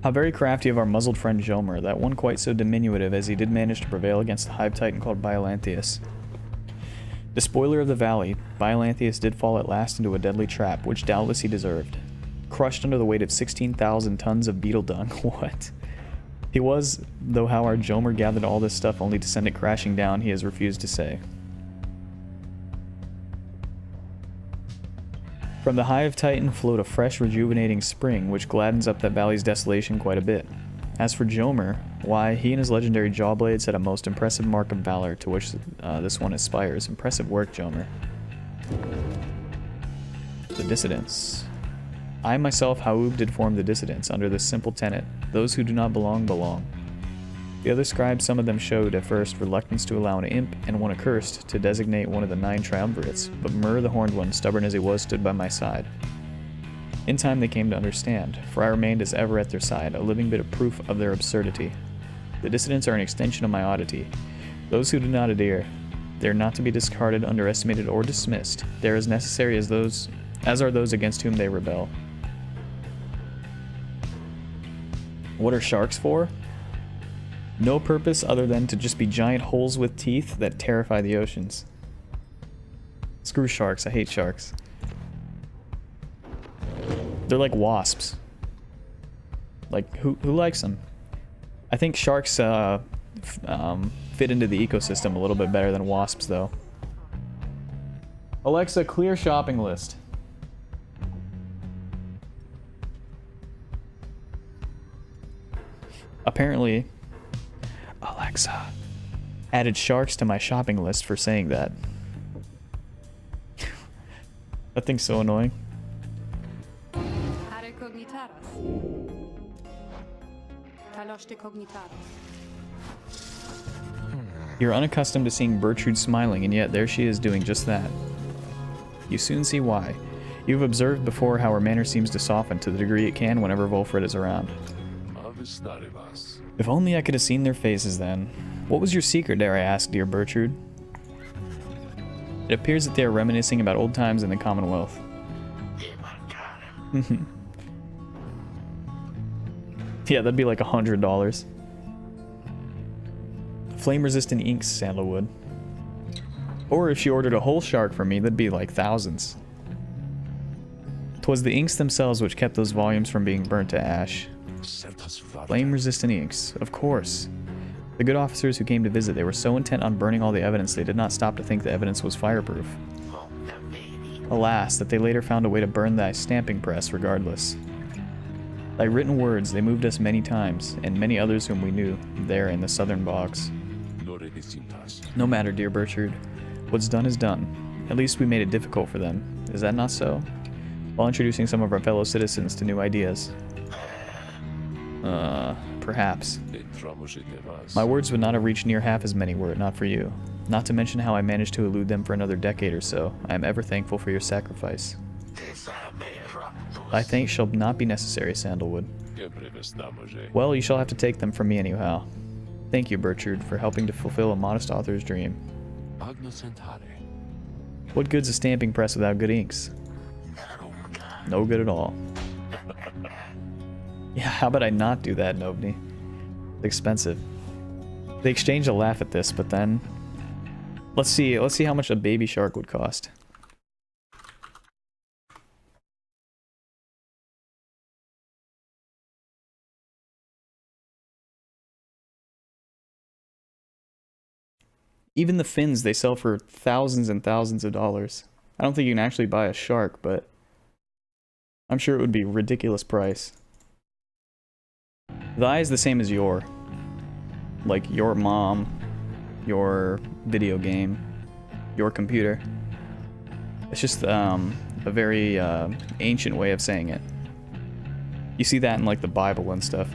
How very crafty of our muzzled friend Jomer, that one quite so diminutive as he did manage to prevail against the hive titan called Biolanthius. The spoiler of the valley, Biolanthius did fall at last into a deadly trap, which doubtless he deserved. Crushed under the weight of 16,000 tons of beetle dung. What? He was, though how our Jomer gathered all this stuff only to send it crashing down, he has refused to say. From the Hive Titan flowed a fresh, rejuvenating spring, which gladdens up that valley's desolation quite a bit. As for Jomer, why, he and his legendary Jawblades had a most impressive mark of valor to which this one aspires. Impressive work, Jomer. The Dissidents. I myself, Hawkzz, did form the Dissidents under this simple tenet: those who do not belong, belong. The other scribes, some of them showed, at first, reluctance to allow an imp and one accursed to designate one of the 9 triumvirates, but Myrrh the Horned One, stubborn as he was, stood by my side. In time they came to understand, for I remained as ever at their side, a living bit of proof of their absurdity. The Dissidents are an extension of my oddity. Those who do not adhere, they are not to be discarded, underestimated, or dismissed. They are as necessary as are those against whom they rebel. What are sharks for? No purpose other than to just be giant holes with teeth that terrify the oceans. Screw sharks, I hate sharks. They're like wasps. Like, who likes them? I think sharks fit into the ecosystem a little bit better than wasps, though. Alexa, clear shopping list. Apparently, Alexa added sharks to my shopping list for saying that. That thing's so annoying. You're unaccustomed to seeing Bertrude smiling, and yet there she is doing just that. You soon see why. You've observed before how her manner seems to soften to the degree it can whenever Volfred is around. If only I could have seen their faces then. What was your secret, dare I ask, dear Bertrude? It appears that they are reminiscing about old times in the Commonwealth. Yeah, that'd be like $100. Flame-resistant inks, sandalwood. Or if she ordered a whole shark for me, that'd be like thousands. 'Twas the inks themselves which kept those volumes from being burnt to ash. Flame-resistant inks, of course. The good officers who came to visit, they were so intent on burning all the evidence they did not stop to think the evidence was fireproof. Alas, that they later found a way to burn thy stamping press regardless. Thy written words, they moved us many times, and many others whom we knew, there in the southern bogs. No matter, dear Bertrude. What's done is done. At least we made it difficult for them. Is that not so? While introducing some of our fellow citizens to new ideas. Perhaps. My words would not have reached near half as many were it not for you. Not to mention how I managed to elude them for another decade or so. I am ever thankful for your sacrifice. Thy thanks shall not be necessary, Sandalwood. Well, you shall have to take them from me anyhow. Thank you, Bertrude, for helping to fulfill a modest author's dream. What good's a stamping press without good inks? No good at all. Yeah, how about I not do that, Nobny? It's expensive. They exchange a laugh at this, but then... Let's see how much a baby shark would cost. Even the fins they sell for thousands and thousands of dollars. I don't think you can actually buy a shark, but I'm sure it would be a ridiculous price. The eye is the same as your. Like your mom, your video game, your computer. It's just a very ancient way of saying it. You see that in like the Bible and stuff.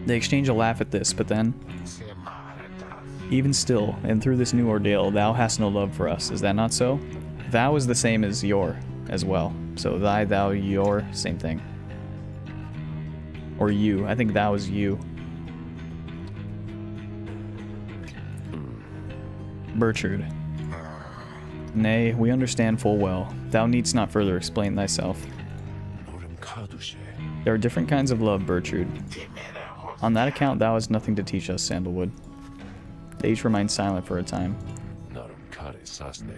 They exchange a laugh at this, but then... Even still, and through this new ordeal, thou hast no love for us. Is that not so? Thou is the same as your, as well. So thy, thou, your, same thing. Or you. I think thou is you. Bertrude. Nay, we understand full well. Thou needst not further explain thyself. There are different kinds of love, Bertrude. On that account, thou hast nothing to teach us, Sandalwood. They each remained silent for a time.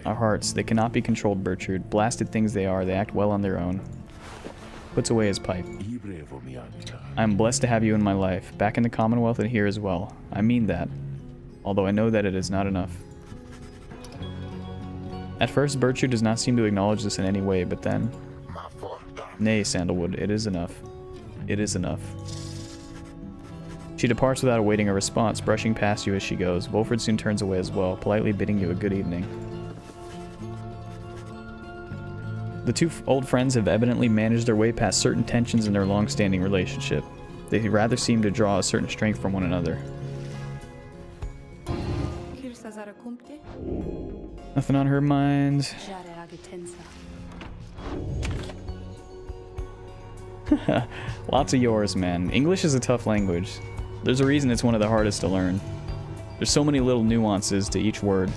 Our hearts, they cannot be controlled, Bertrude. Blasted things they are, they act well on their own. Puts away his pipe. I am blessed to have you in my life, back in the Commonwealth and here as well. I mean that, although I know that it is not enough. At first, Bertrude does not seem to acknowledge this in any way, but then... Nay, Sandalwood, it is enough. It is enough. She departs without awaiting a response, brushing past you as she goes. Wolfred soon turns away as well, politely bidding you a good evening. The two old friends have evidently managed their way past certain tensions in their long-standing relationship. They rather seem to draw a certain strength from one another. Nothing on her mind. Lots of yours, man. English is a tough language. There's a reason it's one of the hardest to learn. There's so many little nuances to each word.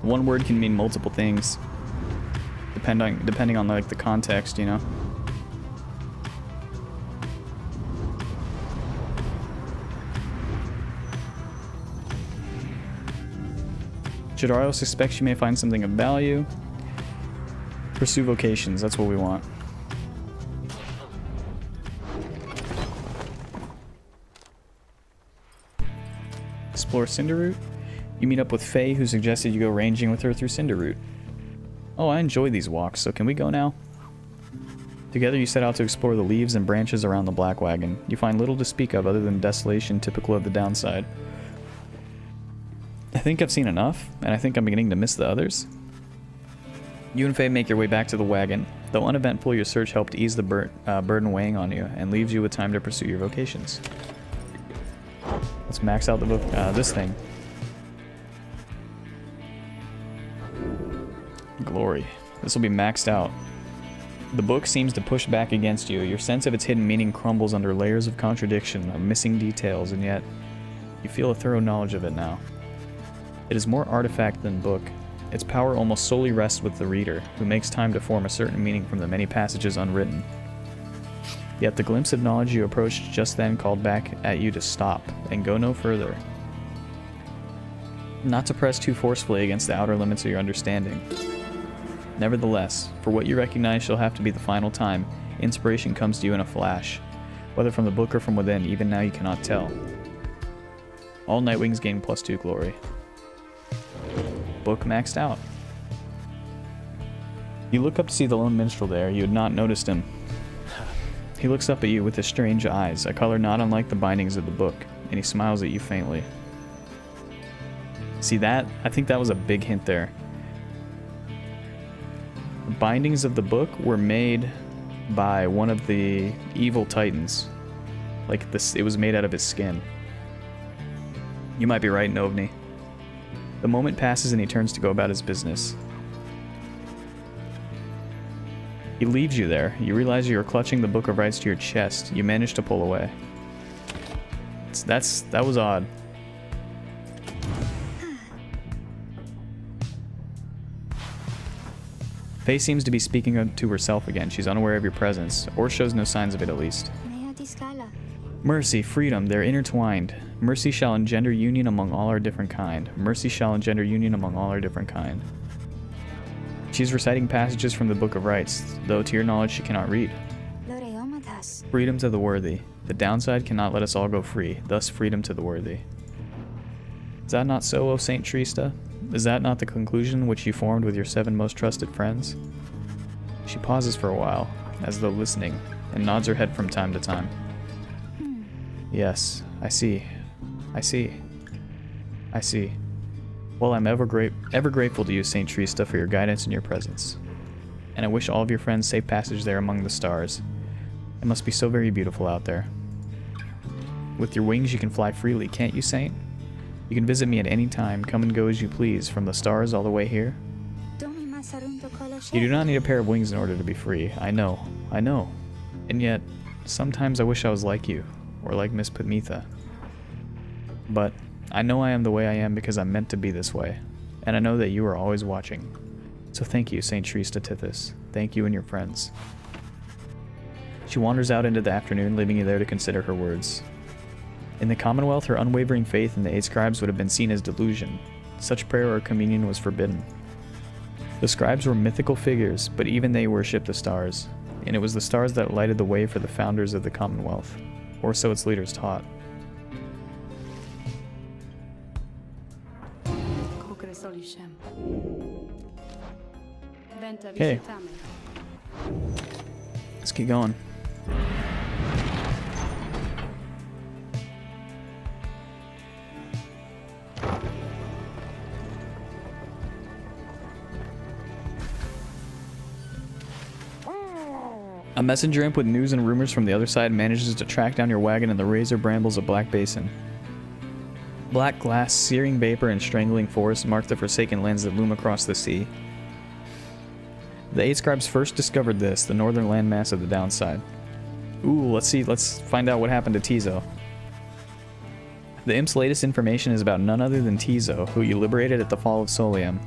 One word can mean multiple things, depending on like the context, you know. Jadario suspects you may find something of value. Pursue vocations, that's what we want. Explore Cinderroot. You meet up with Faye, who suggested you go ranging with her through Cinderroot. Oh, I enjoy these walks, so can we go now? Together you set out to explore the leaves and branches around the Black Wagon. You find little to speak of other than desolation typical of the downside. I think I've seen enough, and I think I'm beginning to miss the others. You and Faye make your way back to the wagon. Though uneventful, your search helped ease the burden weighing on you, and leaves you with time to pursue your vocations. Let's max out the this thing. Glory. This will be maxed out. The book seems to push back against you. Your sense of its hidden meaning crumbles under layers of contradiction, of missing details, and yet you feel a thorough knowledge of it now. It is more artifact than book. Its power almost solely rests with the reader, who makes time to form a certain meaning from the many passages unwritten. Yet the glimpse of knowledge you approached just then called back at you to stop, and go no further. Not to press too forcefully against the outer limits of your understanding. Nevertheless, for what you recognize shall have to be the final time, inspiration comes to you in a flash. Whether from the book or from within, even now you cannot tell. All Nightwings gain +2 glory. Book maxed out. You look up to see the lone minstrel there. You had not noticed him. He looks up at you with his strange eyes, a color not unlike the bindings of the book, and he smiles at you faintly. See that? I think that was a big hint there. The bindings of the book were made by one of the evil titans. Like this, it was made out of his skin. You might be right, Novni. The moment passes and he turns to go about his business. He leaves you there. You realize you are clutching the Book of Rites to your chest. You manage to pull away. That was odd. Faye seems to be speaking to herself again. She's unaware of your presence, or shows no signs of it at least. Mercy, freedom, they're intertwined. Mercy shall engender union among all our different kind. Mercy shall engender union among all our different kind. She's reciting passages from the Book of Rites, though to your knowledge she cannot read. Freedom to the worthy. The downside cannot let us all go free, thus freedom to the worthy. Is that not so, O Saint Trista? Is that not the conclusion which you formed with your 7 most trusted friends? She pauses for a while, as though listening, and nods her head from time to time. Yes, I see. I see. I see. Well, I'm ever grateful to you, Saint Trista, for your guidance and your presence. And I wish all of your friends safe passage there among the stars. It must be so very beautiful out there. With your wings you can fly freely, can't you, Saint? You can visit me at any time, come and go as you please, from the stars all the way here. You do not need a pair of wings in order to be free. I know. And yet, sometimes I wish I was like you, or like Miss Padmitha. But I know I am the way I am because I'm meant to be this way, and I know that you are always watching. So thank you, Saint Trista Tithys. Thank you and your friends. She wanders out into the afternoon, leaving you there to consider her words. In the Commonwealth, her unwavering faith in the 8 scribes would have been seen as delusion. Such prayer or communion was forbidden. The scribes were mythical figures, but even they worshipped the stars, and it was the stars that lighted the way for the founders of the Commonwealth, or so its leaders taught. Okay. Let's keep going. A messenger imp with news and rumors from the other side manages to track down your wagon in the razor brambles of Black Basin. Black glass, searing vapor, and strangling forest mark the forsaken lands that loom across the sea. The 8 scribes first discovered this, the northern landmass of the downside. Ooh, let's find out what happened to Tizo. The imp's latest information is about none other than Tizo, who you liberated at the fall of Solium.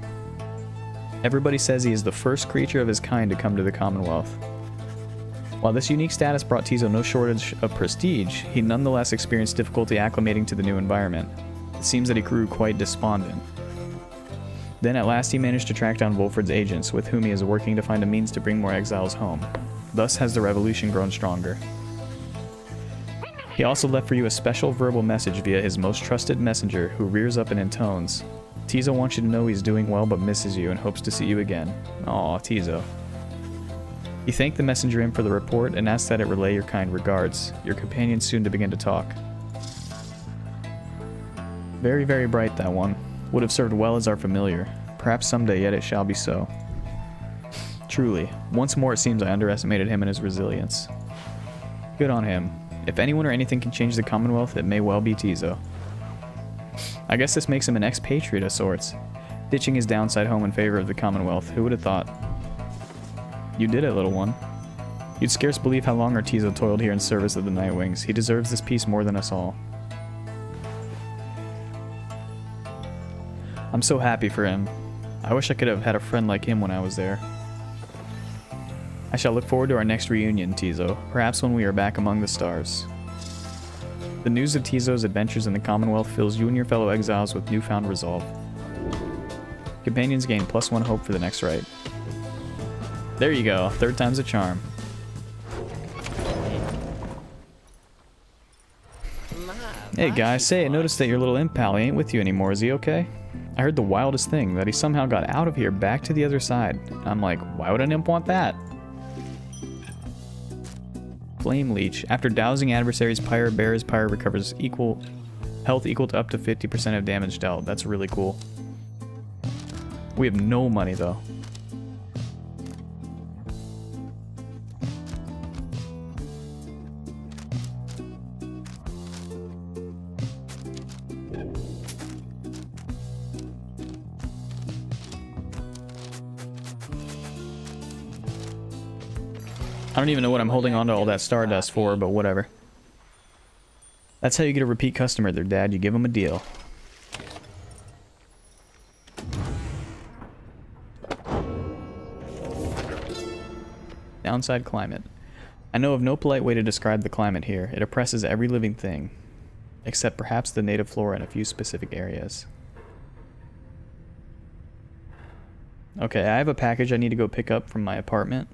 Everybody says he is the first creature of his kind to come to the Commonwealth. While this unique status brought Tizo no shortage of prestige, he nonetheless experienced difficulty acclimating to the new environment. It seems that he grew quite despondent. Then at last he managed to track down Wolfred's agents, with whom he is working to find a means to bring more exiles home. Thus has the revolution grown stronger. He also left for you a special verbal message via his most trusted messenger, who rears up and intones, Tizo wants you to know he's doing well but misses you and hopes to see you again. Aw, Tizo. He thanked the messenger imp for the report and asked that it relay your kind regards. Your companions soon to begin to talk. Very, very bright, that one. Would have served well as our familiar. Perhaps someday yet it shall be so. Truly, once more it seems I underestimated him and his resilience. Good on him. If anyone or anything can change the Commonwealth, it may well be Tizo. I guess this makes him an expatriate of sorts, ditching his downside home in favor of the Commonwealth. Who would have thought? You did it, little one. You'd scarce believe how long our Tizo toiled here in service of the Nightwings. He deserves this peace more than us all. I'm so happy for him. I wish I could have had a friend like him when I was there. I shall look forward to our next reunion, Tizo, perhaps when we are back among the stars. The news of Tizo's adventures in the Commonwealth fills you and your fellow exiles with newfound resolve. Companions gain +1 hope for the next rite. There you go, 3rd time's a charm. Hey guys, say, I noticed that your little imp pal ain't with you anymore. Is he okay? I heard the wildest thing, that he somehow got out of here back to the other side. I'm like, why would an imp want that? Flame Leech. After dousing adversaries, Pyre bears, Pyre recovers health equal to up to 50% of damage dealt. That's really cool. We have no money though. I don't even know what I'm holding on to all that Stardust for, but whatever. That's how you get a repeat customer there, Dad. You give them a deal. Downside climate. I know of no polite way to describe the climate here. It oppresses every living thing, except perhaps the native flora in a few specific areas. Okay, I have a package I need to go pick up from my apartment.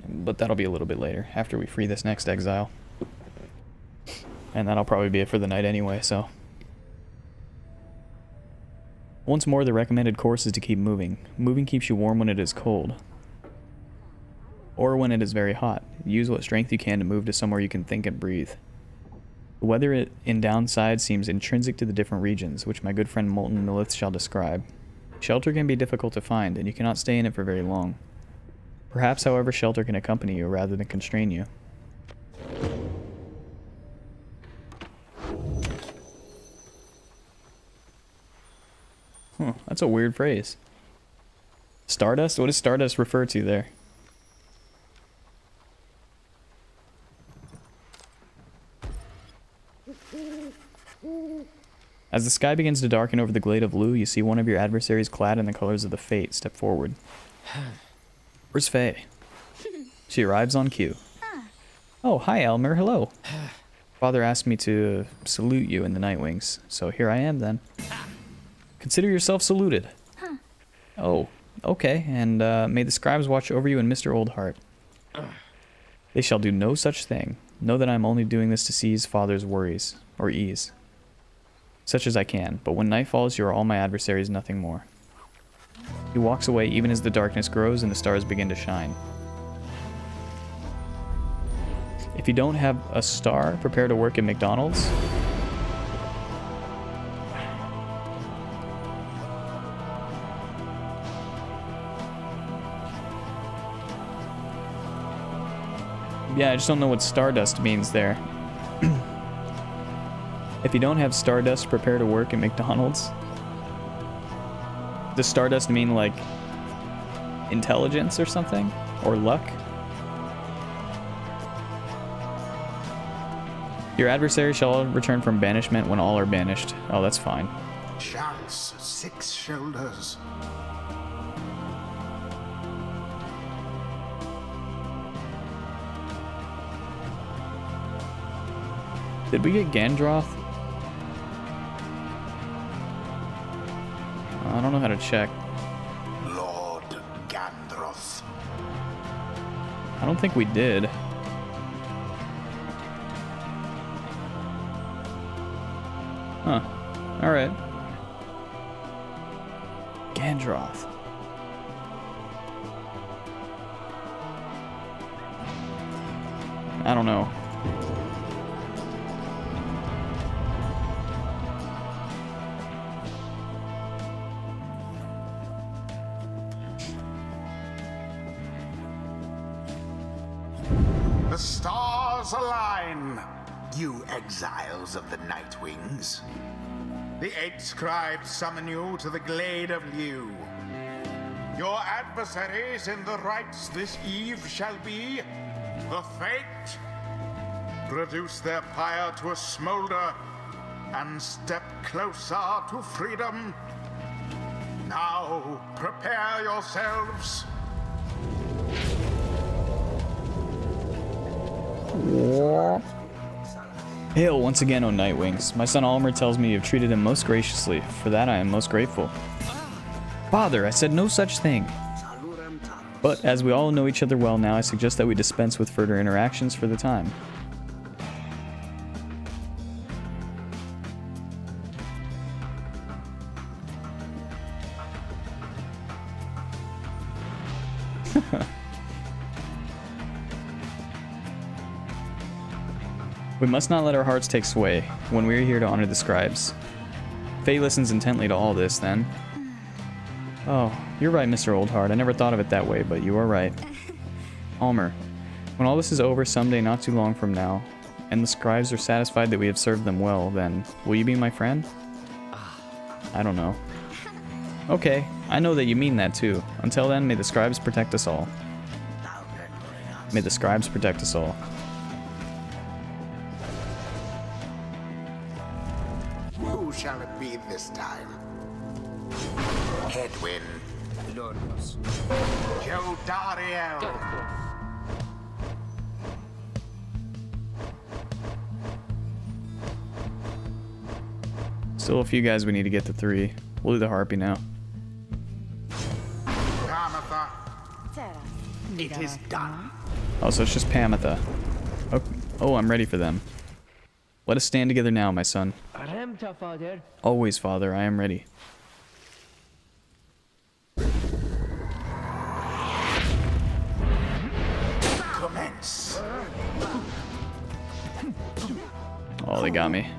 But that'll be a little bit later, after we free this next exile. And that'll probably be it for the night anyway, so. Once more, the recommended course is to keep moving. Moving keeps you warm when it is cold. Or when it is very hot. Use what strength you can to move to somewhere you can think and breathe. The weather in Downside seems intrinsic to the different regions, which my good friend Molten Nilith shall describe. Shelter can be difficult to find, and you cannot stay in it for very long. Perhaps, however, shelter can accompany you rather than constrain you. Huh, that's a weird phrase. Stardust? What does Stardust refer to there? As the sky begins to darken over the glade of Lu, you see one of your adversaries clad in the colors of the Fate step forward. Where's Faye? She arrives on cue. Oh, hi Elmer, hello. Father asked me to salute you in the Nightwings, so here I am then. Consider yourself saluted. Oh, okay, and may the scribes watch over you and Mr. Oldheart. They shall do no such thing. Know that I am only doing this to seize Father's worries, or ease. Such as I can, but when night falls, you are all my adversaries, nothing more. He walks away even as the darkness grows and the stars begin to shine. If you don't have a star, prepare to work at McDonald's. Yeah, I just don't know what Stardust means there. If you don't have Stardust, prepare to work at McDonald's. Does Stardust mean like intelligence or something? Or luck? Your adversary shall return from banishment when all are banished. Oh, that's fine. Chance 6 shoulders. Did we get Gandroth? I don't know how to check. Lord Gandroth. I don't think we did. Huh. Alright. Gandroth. I don't know. The stars align, you exiles of the Nightwings. The 8 scribes summon you to the glade of Liu. Your adversaries in the rites this eve shall be the Fate. Reduce their pyre to a smolder and step closer to freedom. Now prepare yourselves. Hail once again, O Nightwings. My son Almer tells me you have treated him most graciously. For that I am most grateful. Father, I said no such thing. But as we all know each other well now, I suggest that we dispense with further interactions for the time. We must not let our hearts take sway when we are here to honor the scribes. Faye listens intently to all this, then. Oh, you're right, Mr. Oldheart. I never thought of it that way, but you are right. Almer, when all this is over someday not too long from now, and the scribes are satisfied that we have served them well, then will you be my friend? I don't know. Okay, I know that you mean that too. Until then, may the scribes protect us all. May the scribes protect us all. Who shall it be this time? Headwind. Joe Dariel. Still a few guys we need to get to 3. We'll do the harpy now. Kamatha. It is done. Oh, so it's just Pamatha. Oh, I'm ready for them. Let us stand together now, my son. Always, father, I am ready. Commence. Oh, they got me.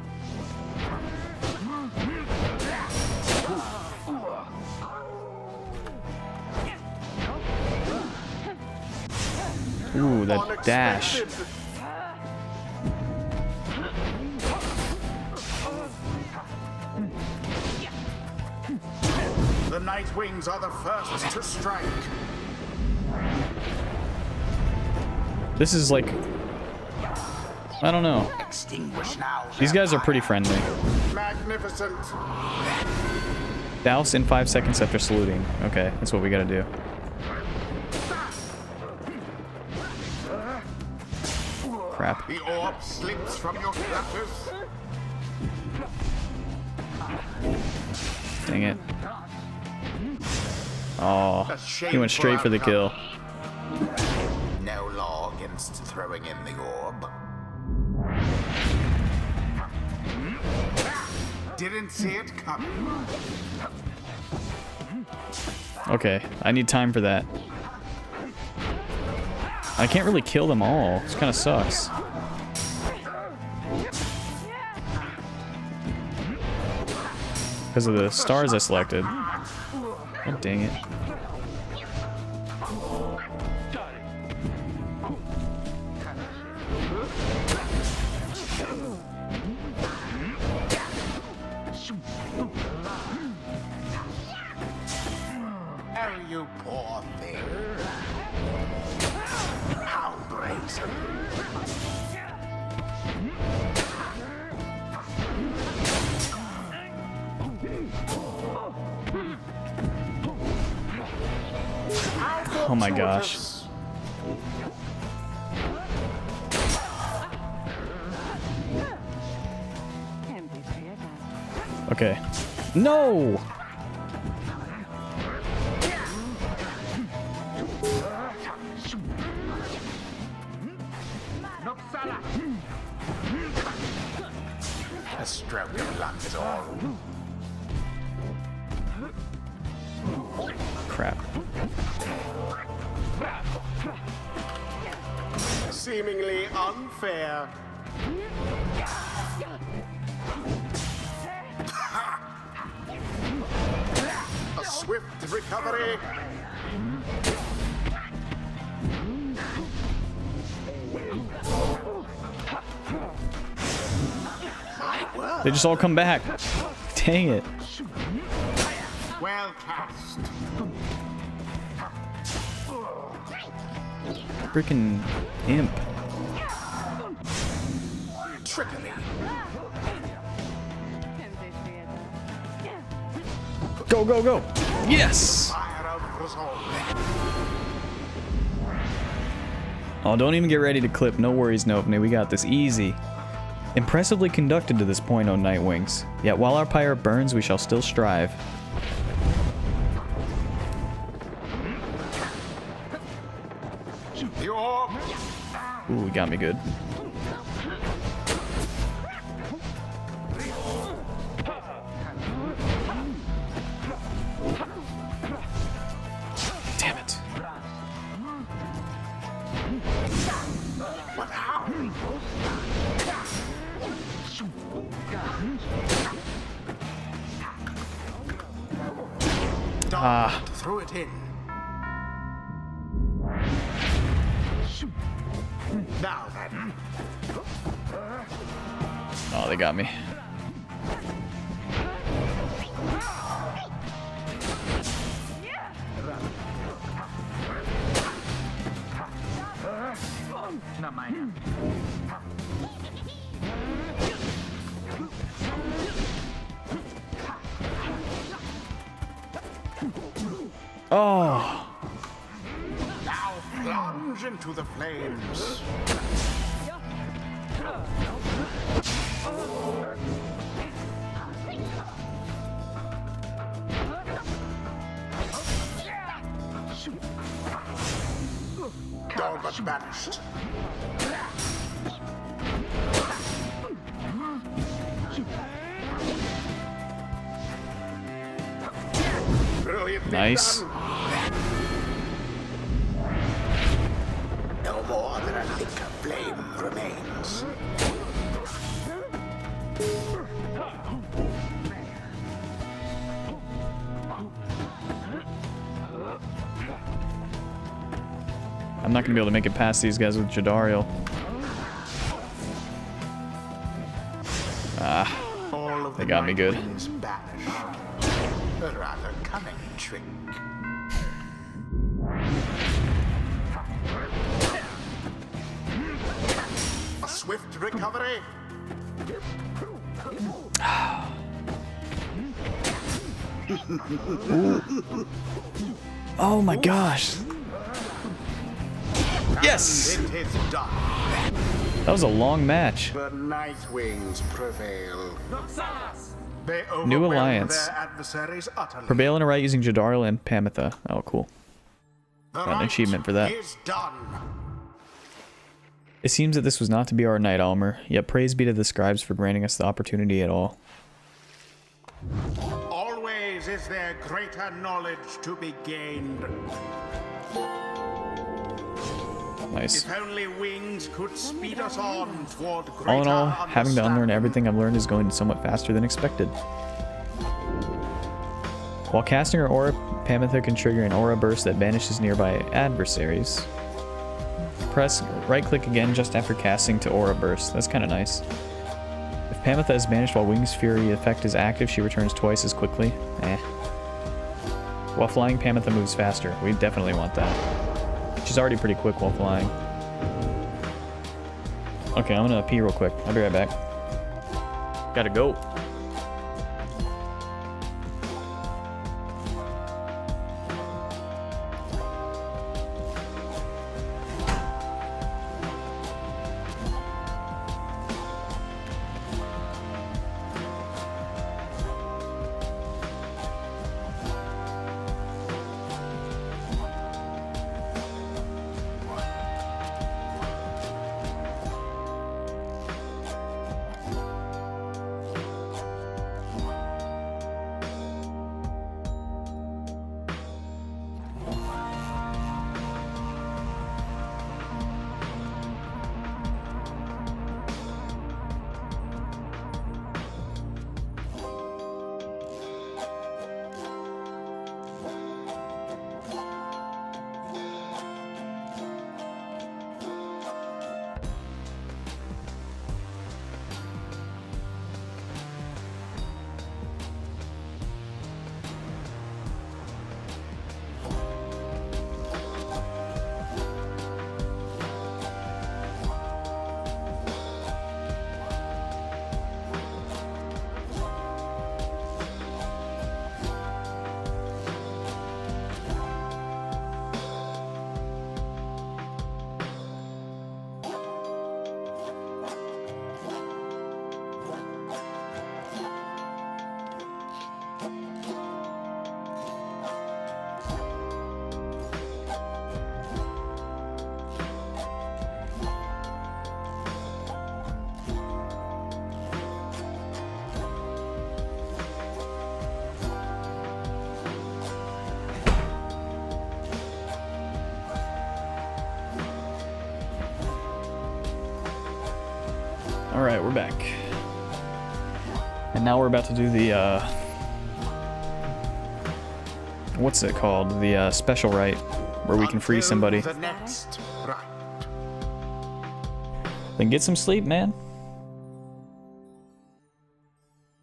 Ooh, that dash. The Night Wings are the first to strike. This is like... I don't know. Extinguish now. These guys are pretty friendly. Magnificent. Douse in 5 seconds after saluting. Okay, that's what we gotta do. Crap. The orb slips from your clutches. Dang it. Oh, he went straight for the kill. No law against throwing in the orb. Didn't see it coming. Okay, I need time for that. I can't really kill them all. This kind of sucks. Because of the stars I selected. Oh, dang it. Oh, you poor thing. How brazen. Oh my gosh. Okay. No! A stroke of luck is all. Crap. Seemingly unfair. A swift recovery. They just all come back. Dang it. Well cast. Freaking imp. Trickery. Go, go, go. Yes! Fire of resolve. Oh, don't even get ready to clip. No worries, Novne. We got this easy. Impressively conducted to this point, O Night Wings. Yet while our pyre burns, we shall still strive. The orb. Ooh, he got me good. Damn it. But how? Ah. Threw it in. Now then. Oh, they got me. Not mine. Oh. Now plunge into the flames. All but banished. Brilliantly Nice. done. No more than a lick of flame remains. I'm not gonna be able to make it past these guys with Jadariel. Ah, All of they got me good. is banished. A rather cunning trick. A swift recovery. Oh my gosh. Yes! And it is done. That was a long match. The Nightwings prevail. They New overwhelm alliance. their adversaries utterly. Prevail in a right using Jadariel and Pamitha. Oh, cool. The Got an right achievement for that. is done. It seems that this was not to be our night, Almer, yet praise be to the scribes for granting us the opportunity at all. Always is there greater knowledge to be gained. Nice. If only wings could speed us on toward greater All in all, having to unlearn everything I've learned is going somewhat faster than expected. While casting her aura, Pamitha can trigger an aura burst that banishes nearby adversaries. Press right-click again just after casting to aura burst. That's kind of nice. If Pamitha is banished while Wing's Fury effect is active, she returns twice as quickly. Eh. While flying, Pamitha moves faster. We definitely want that. She's already pretty quick while flying. Okay, I'm gonna pee real quick. I'll be right back. Gotta go. Alright, we're back. And now we're about to do the what's it called? The special rite where we can free Until somebody. The next rite. Then get some sleep, man.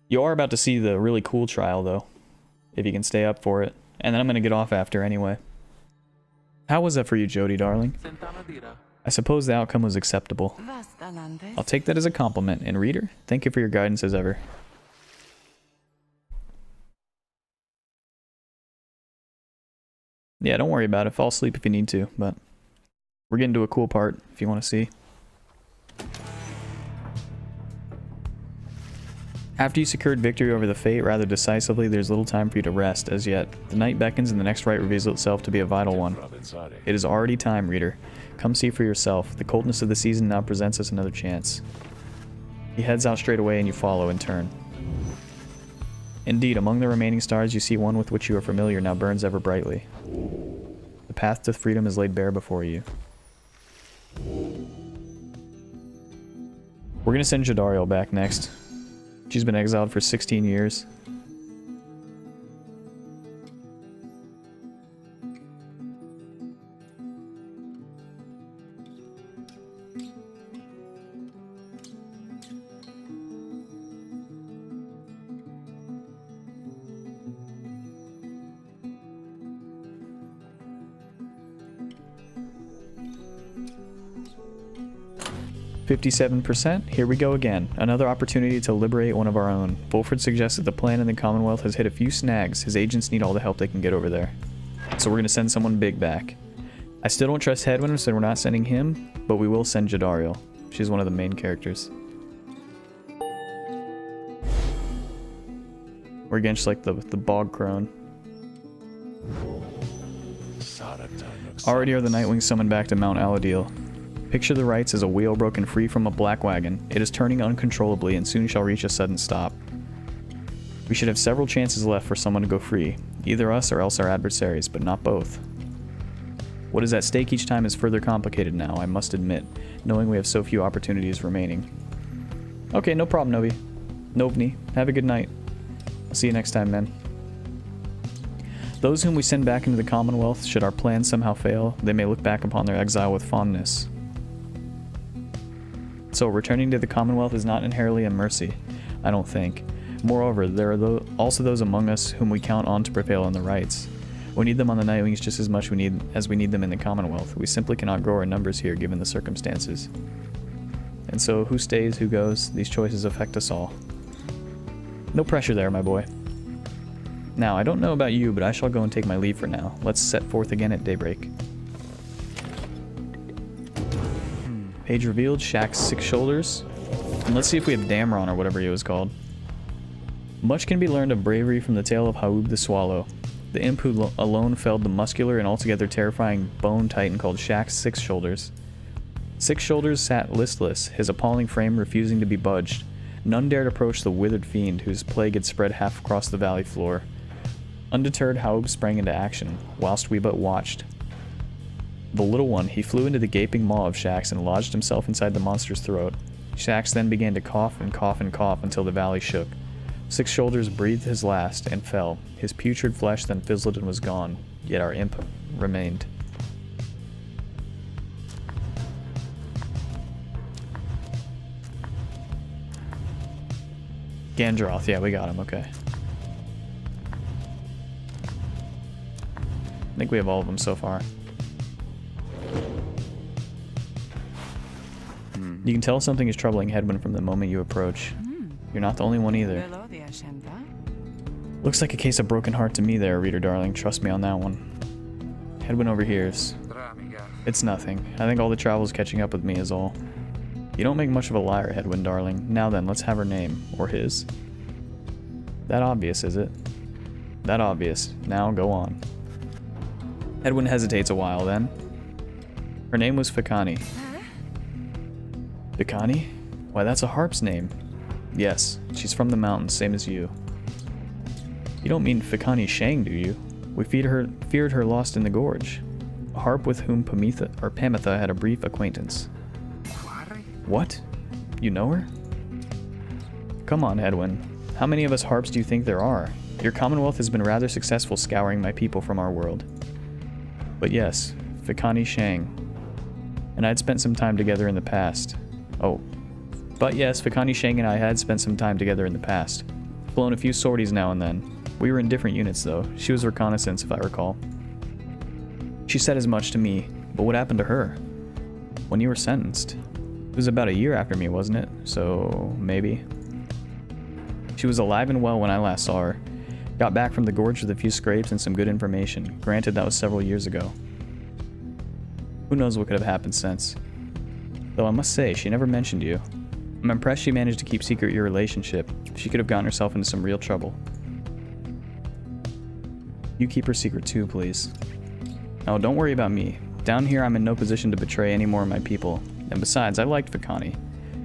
You are about to see the really cool trial, though, if you can stay up for it. And then I'm going to get off after anyway. How was that for you, Jody, darling? I suppose the outcome was acceptable. I'll take that as a compliment. And reader, thank you for your guidance as ever. Yeah, don't worry about it. Fall asleep if you need to, but we're getting to a cool part if you want to see. After you secured victory over the Fate rather decisively, there's little time for you to rest as yet. The night beckons and the next rite reveals itself to be a vital one. It is already time, reader. Come see for yourself. The coldness of the season now presents us another chance. He heads out straight away and you follow in turn. Indeed, among the remaining stars you see one with which you are familiar now burns ever brightly. The path to freedom is laid bare before you. We're gonna send Jadariel back next. She's been exiled for 16 years. "57%. Here we go again. Another opportunity to liberate one of our own. Fulford suggests that the plan in the Commonwealth has hit a few snags. His agents need all the help they can get over there. So we're going to send someone big back. I still don't trust Hedwin, so we're not sending him, but we will send Jadariel. She's one of the main characters. We're against like the bog crone. Already are the Nightwings summoned back to Mount Aladil. Picture the rites as a wheel broken free from a black wagon. It is turning uncontrollably and soon shall reach a sudden stop. We should have several chances left for someone to go free, either us or else our adversaries, but not both. What is at stake each time is further complicated now, I must admit, knowing we have so few opportunities remaining. Okay, no problem, Novi. Novni, have a good night. I'll see you next time, men. Those whom we send back into the Commonwealth, should our plans somehow fail, they may look back upon their exile with fondness. So returning to the Commonwealth is not inherently a mercy, I don't think. Moreover, there are also those among us whom we count on to prevail on the rights. We need them on the Nightwings just as much as we need them in the Commonwealth. We simply cannot grow our numbers here given the circumstances. And so who stays, who goes, these choices affect us all. No pressure there, my boy. Now, I don't know about you, but I shall go and take my leave for now. Let's set forth again at daybreak. Page revealed, Shax's 6 shoulders. And let's see if we have Damron or whatever he was called. Much can be learned of bravery from the tale of Hawkzz the Swallow, the imp who alone felled the muscular and altogether terrifying bone titan called Shax's 6 shoulders. 6 shoulders sat listless, his appalling frame refusing to be budged. None dared approach the withered fiend whose plague had spread half across the valley floor. Undeterred, Hawkzz sprang into action, whilst we but watched. The little one, he flew into the gaping maw of Shax's and lodged himself inside the monster's throat. Shax's then began to cough and cough and cough until the valley shook. 6 shoulders breathed his last and fell. His putrid flesh then fizzled and was gone, yet our imp remained. Gandroth, yeah, we got him, okay. I think we have all of them so far. You can tell something is troubling Hedwin from the moment you approach. You're not the only one either. Looks like a case of broken heart to me there, reader darling. Trust me on that one. Hedwin overhears. It's nothing. I think all the travel's catching up with me is all. You don't make much of a liar, Hedwin darling. Now then, let's have her name. Or his. That obvious, is it? That obvious. Now, go on. Hedwin hesitates a while, then. Her name was Fikani. Fikani? Why, that's a harp's name. Yes, she's from the mountains, same as you. You don't mean Fikani Shang, do you? We feared her lost in the gorge. A harp with whom Pamitha had a brief acquaintance. What? You know her? Come on, Hedwin. How many of us harps do you think there are? Your Commonwealth has been rather successful scouring my people from our world. But yes, Fikani Shang. And I'd spent some time together in the past. But yes, Fikani Shang and I had spent some time together in the past. Flown a few sorties now and then. We were in different units though. She was reconnaissance, if I recall. She said as much to me, but what happened to her? When you were sentenced? It was about a year after me, wasn't it? So, maybe. She was alive and well when I last saw her. Got back from the gorge with a few scrapes and some good information. Granted, that was several years ago. Who knows what could have happened since. Though I must say, she never mentioned you. I'm impressed she managed to keep secret your relationship. She could have gotten herself into some real trouble. You keep her secret too, please. Oh, don't worry about me. Down here, I'm in no position to betray any more of my people. And besides, I liked Fikani.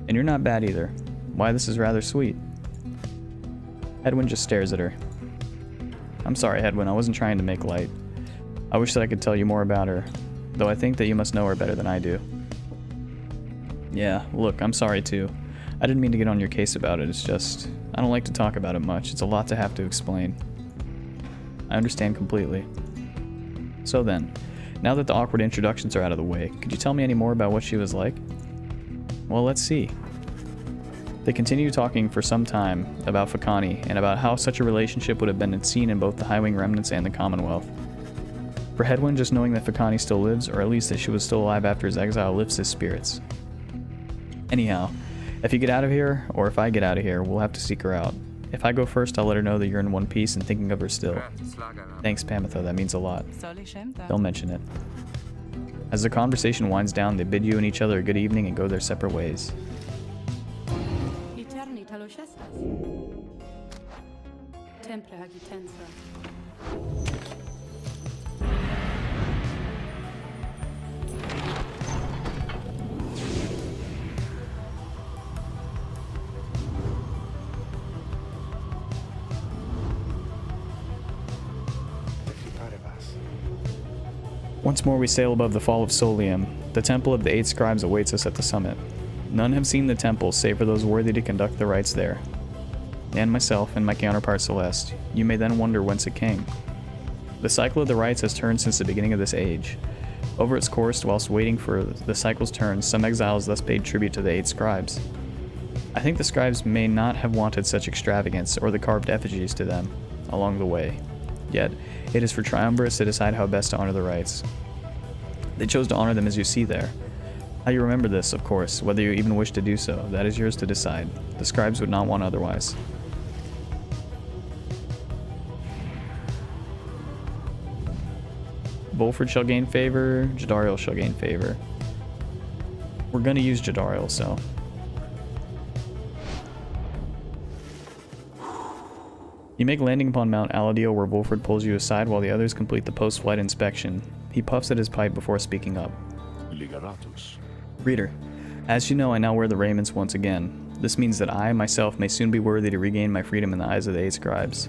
And you're not bad either. Why, this is rather sweet. Hedwyn just stares at her. I'm sorry, Hedwyn, I wasn't trying to make light. I wish that I could tell you more about her, though I think that you must know her better than I do. Yeah, look, I'm sorry too. I didn't mean to get on your case about it, it's just, I don't like to talk about it much. It's a lot to have to explain. I understand completely. So then, now that the awkward introductions are out of the way, could you tell me any more about what she was like? Well, let's see. They continue talking for some time about Fikani and about how such a relationship would have been seen in both the Highwing Remnants and the Commonwealth. For Hedwyn, just knowing that Fikani still lives, or at least that she was still alive after his exile, lifts his spirits. Anyhow, if you get out of here, or if I get out of here, we'll have to seek her out. If I go first, I'll let her know that you're in one piece and thinking of her still. Thanks, Pamitha, that means a lot. Don't mention it. As the conversation winds down, they bid you and each other a good evening and go their separate ways. Once more we sail above the fall of Solium. The temple of the 8 scribes awaits us at the summit. None have seen the temple save for those worthy to conduct the rites there. And myself and my counterpart Celeste. You may then wonder whence it came. The cycle of the rites has turned since the beginning of this age. Over its course, whilst waiting for the cycle's turn, some exiles thus paid tribute to the 8 scribes. I think the scribes may not have wanted such extravagance or the carved effigies to them along the way. Yet, it is for triumvirates to decide how best to honor the rites. They chose to honor them as you see there. How you remember this, of course, whether you even wish to do so, that is yours to decide. The scribes would not want otherwise. Volfred shall gain favor, Jadariel shall gain favor. We're gonna use Jadariel, so... You make landing upon Mount Aladeel where Volfred pulls you aside while the others complete the post-flight inspection. He puffs at his pipe before speaking up. Reader, as you know, I now wear the raiments once again. This means that I, myself, may soon be worthy to regain my freedom in the eyes of the 8 scribes.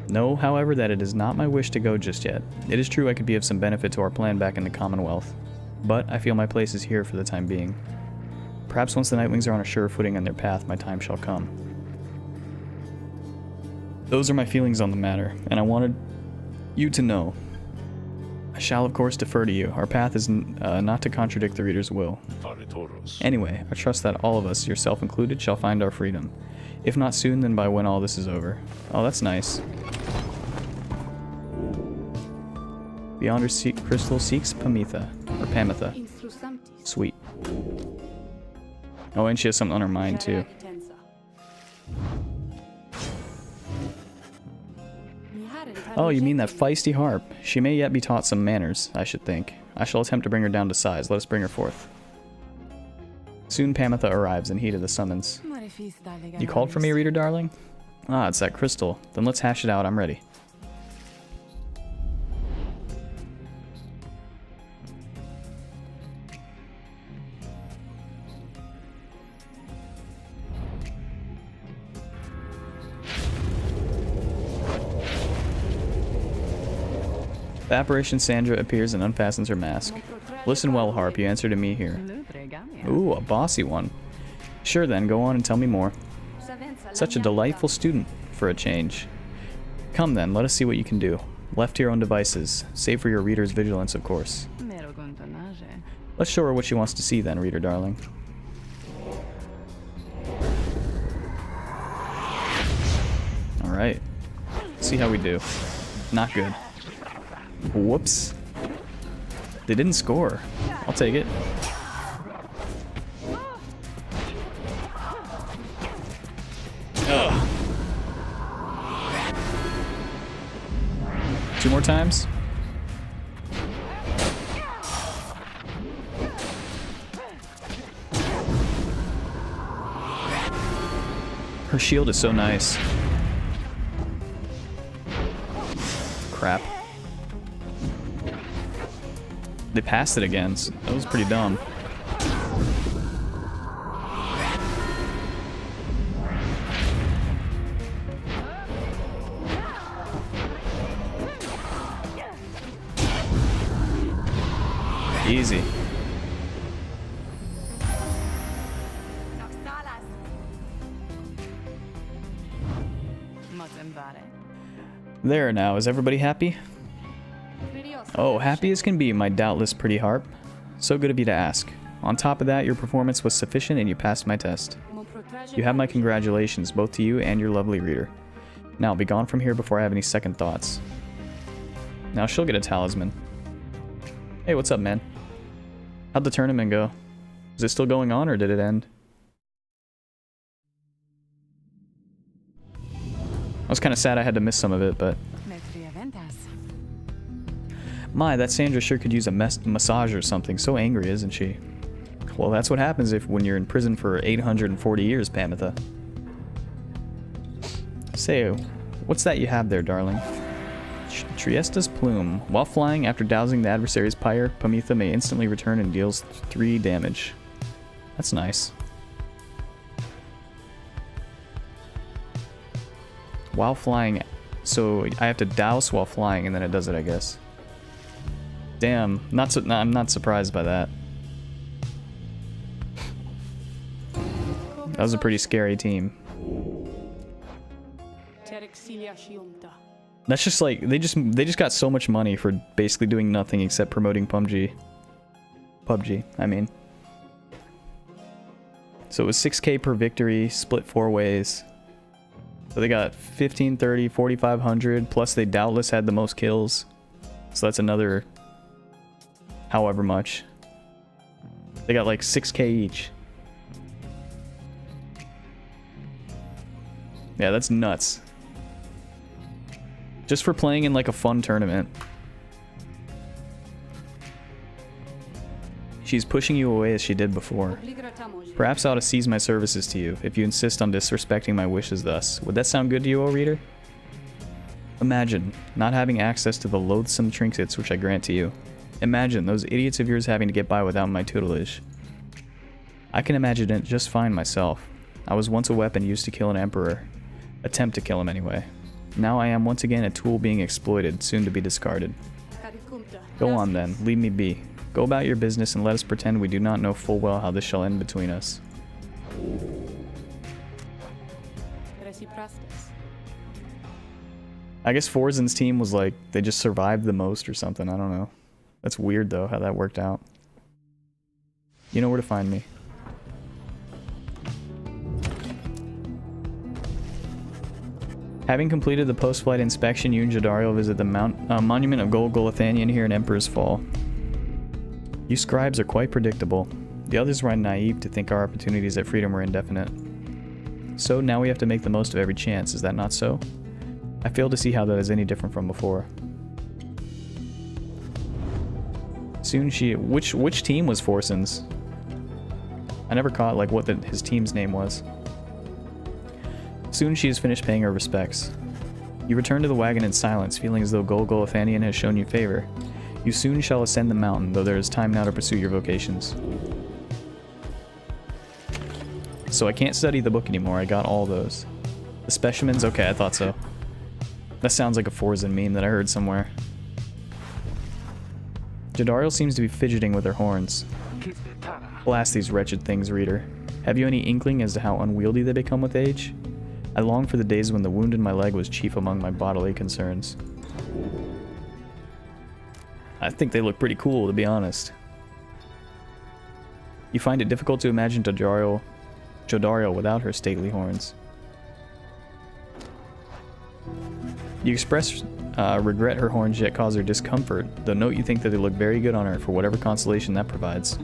Know, however, that it is not my wish to go just yet. It is true I could be of some benefit to our plan back in the Commonwealth, but I feel my place is here for the time being. Perhaps once the Nightwings are on a sure footing on their path, my time shall come. Those are my feelings on the matter, and I wanted you to know. I shall of course defer to you. Our path is not to contradict the reader's will. Anyway, I trust that all of us, yourself included, shall find our freedom. If not soon, then by when all this is over. Oh, that's nice. The Yonder crystal seeks Pamitha. Sweet. Oh, and she has something on her mind too. Oh, you mean that feisty harp. She may yet be taught some manners, I should think. I shall attempt to bring her down to size. Let us bring her forth. Soon Pamitha arrives in heat of the summons. You called for me, reader darling? Ah, it's that crystal. Then let's hash it out. I'm ready. The apparition Sandra appears and unfastens her mask. Listen well, Harp, you answer to me here. Ooh, a bossy one. Sure then, go on and tell me more. Such a delightful student. for a change. Come then, let us see what you can do. Left to your own devices, save for your reader's vigilance, of course. Let's show her what she wants to see then, reader darling. Alright. See how we do. Not good. Whoops. They didn't score. I'll take it. Ugh. 2 more times. Her shield is so nice. Crap. They passed it again. So that was pretty dumb. Easy. There now, is everybody happy? Oh, happy as can be, my doubtless pretty harp. So good of you to ask. On top of that, your performance was sufficient and you passed my test. You have my congratulations, both to you and your lovely reader. Now, be gone from here before I have any second thoughts. Now she'll get a talisman. Hey, what's up, man? How'd the tournament go? Is it still going on or did it end? I was kind of sad I had to miss some of it, but... My, that Sandra sure could use a massage or something. So angry, isn't she? Well, that's what happens when you're in prison for 840 years, Pamitha. Say, what's that you have there, darling? Triesta's plume. While flying, after dousing the adversary's pyre, Pamitha may instantly return and deals 3 damage. That's nice. While flying, so I have to douse while flying and then it does it, I guess. Damn, I'm not surprised by that. That was a pretty scary team. That's just like they just got so much money for basically doing nothing except promoting PUBG. I mean. So it was 6K per victory, split 4 ways. So they got 1530, 4500, plus they doubtless had the most kills. So that's another however much. They got like 6K each. Yeah, that's nuts. Just for playing in like a fun tournament. She's pushing you away as she did before. Perhaps I ought to cease my services to you, if you insist on disrespecting my wishes thus. Would that sound good to you, O reader? Imagine, not having access to the loathsome trinkets which I grant to you. Imagine those idiots of yours having to get by without my tutelage. I can imagine it just fine myself. I was once a weapon used to kill an emperor. Attempt to kill him anyway. Now I am once again a tool being exploited, soon to be discarded. Go on then, leave me be. Go about your business and let us pretend we do not know full well how this shall end between us. I guess Forzen's team was like, they just survived the most or something, I don't know. That's weird though, how that worked out. You know where to find me. Having completed the post-flight inspection, you and Jadario visit the monument of Golgothanian here in Emperor's Fall. You scribes are quite predictable. The others were naive to think our opportunities at freedom were indefinite. So now we have to make the most of every chance, is that not so? I fail to see how that is any different from before. Soon she... Which team was Forsen's? I never caught like what his team's name was. Soon she has finished paying her respects. You return to the wagon in silence, feeling as though Golgothanian has shown you favor. You soon shall ascend the mountain, though there is time now to pursue your vocations. So I can't study the book anymore, I got all those. The specimens? Okay, I thought so. That sounds like a Forzen meme that I heard somewhere. Jadario seems to be fidgeting with her horns. Blast these wretched things, reader. Have you any inkling as to how unwieldy they become with age? I long for the days when the wound in my leg was chief among my bodily concerns. I think they look pretty cool, to be honest. You find it difficult to imagine Jodariel without her stately horns. You express regret her horns yet cause her discomfort, though note you think that they look very good on her for whatever consolation that provides.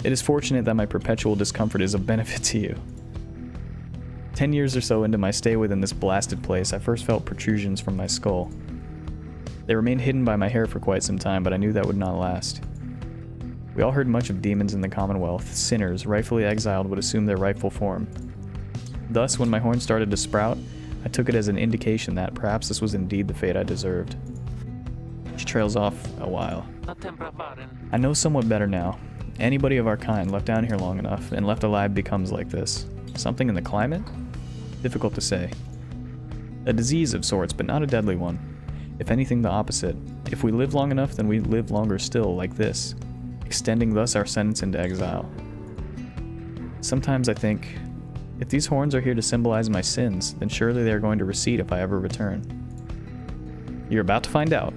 It is fortunate that my perpetual discomfort is of benefit to you. 10 years or so into my stay within this blasted place, I first felt protrusions from my skull. They remained hidden by my hair for quite some time, but I knew that would not last. We all heard much of demons in the Commonwealth. Sinners, rightfully exiled, would assume their rightful form. Thus, when my horn started to sprout, I took it as an indication that perhaps this was indeed the fate I deserved. She trails off a while. I know somewhat better now. Anybody of our kind left down here long enough and left alive becomes like this. Something in the climate? Difficult to say. A disease of sorts, but not a deadly one. If anything, the opposite. If we live long enough, then we live longer still, like this, extending thus our sentence into exile. Sometimes I think, if these horns are here to symbolize my sins, then surely they are going to recede if I ever return. You're about to find out.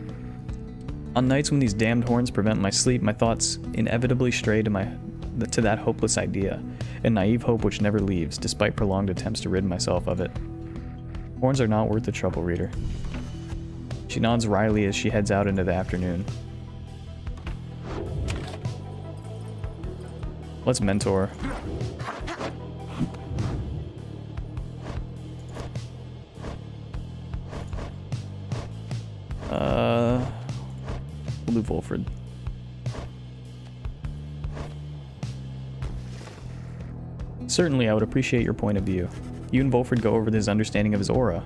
On nights when these damned horns prevent my sleep, my thoughts inevitably stray to that hopeless idea, a naive hope which never leaves, despite prolonged attempts to rid myself of it. Horns are not worth the trouble, reader. She nods wryly as she heads out into the afternoon. Let's mentor. We'll do Volfred. Certainly, I would appreciate your point of view. You and Volfred go over his understanding of his aura.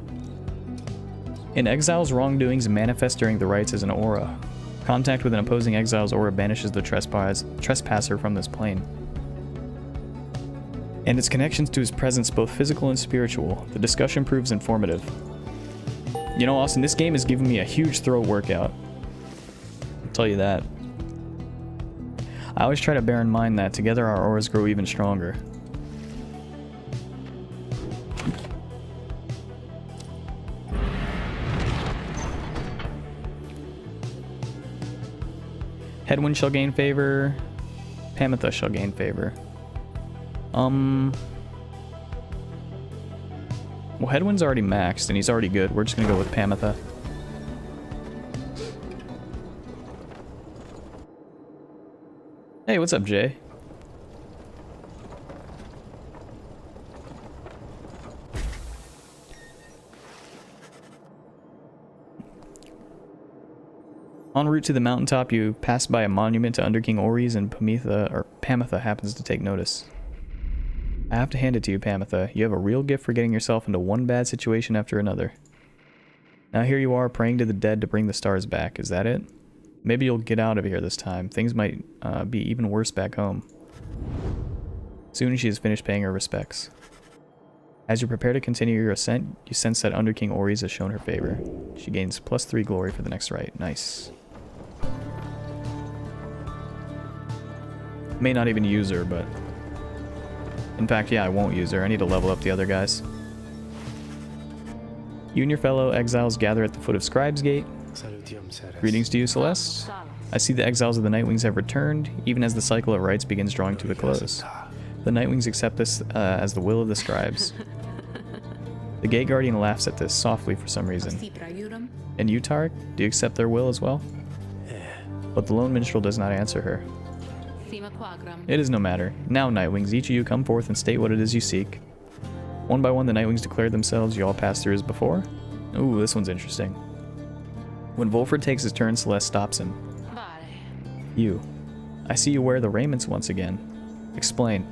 In exile's wrongdoings manifest during the rites as an aura. Contact with an opposing exile's aura banishes the trespasser from this plane. And its connections to his presence, both physical and spiritual. The discussion proves informative. You know, Austin, this game is giving me a huge throat workout. I'll tell you that. I always try to bear in mind that together our auras grow even stronger. Headwind shall gain favor. Pamitha shall gain favor. Well, Headwind's already maxed, and he's already good. We're just gonna go with Pamitha. Hey, what's up, Jay? En route to the mountaintop, you pass by a monument to Under King Ori's, and Pamitha happens to take notice. I have to hand it to you, Pamitha. You have a real gift for getting yourself into one bad situation after another. Now here you are, praying to the dead to bring the stars back. Is that it? Maybe you'll get out of here this time. Things might be even worse back home. Soon as she has finished paying her respects. As you prepare to continue your ascent, you sense that Under King Ori's has shown her favor. She gains +3 glory for the next rite. Nice. May not even use her, but... In fact, yeah, I won't use her. I need to level up the other guys. You and your fellow exiles gather at the foot of Scribe's Gate. Greetings to you, Celeste. I see the exiles of the Nightwings have returned, even as the cycle of rites begins drawing to a close. The Nightwings accept this as the will of the scribes. The Gate Guardian laughs at this, softly for some reason. And you, Tarek, do you accept their will as well? But the lone minstrel does not answer her. It is no matter. Now, Nightwings, each of you come forth and state what it is you seek. One by one, the Nightwings declare themselves. You all pass through as before? Ooh, this one's interesting. When Volfred takes his turn, Celeste stops him. You. I see you wear the raiments once again. Explain.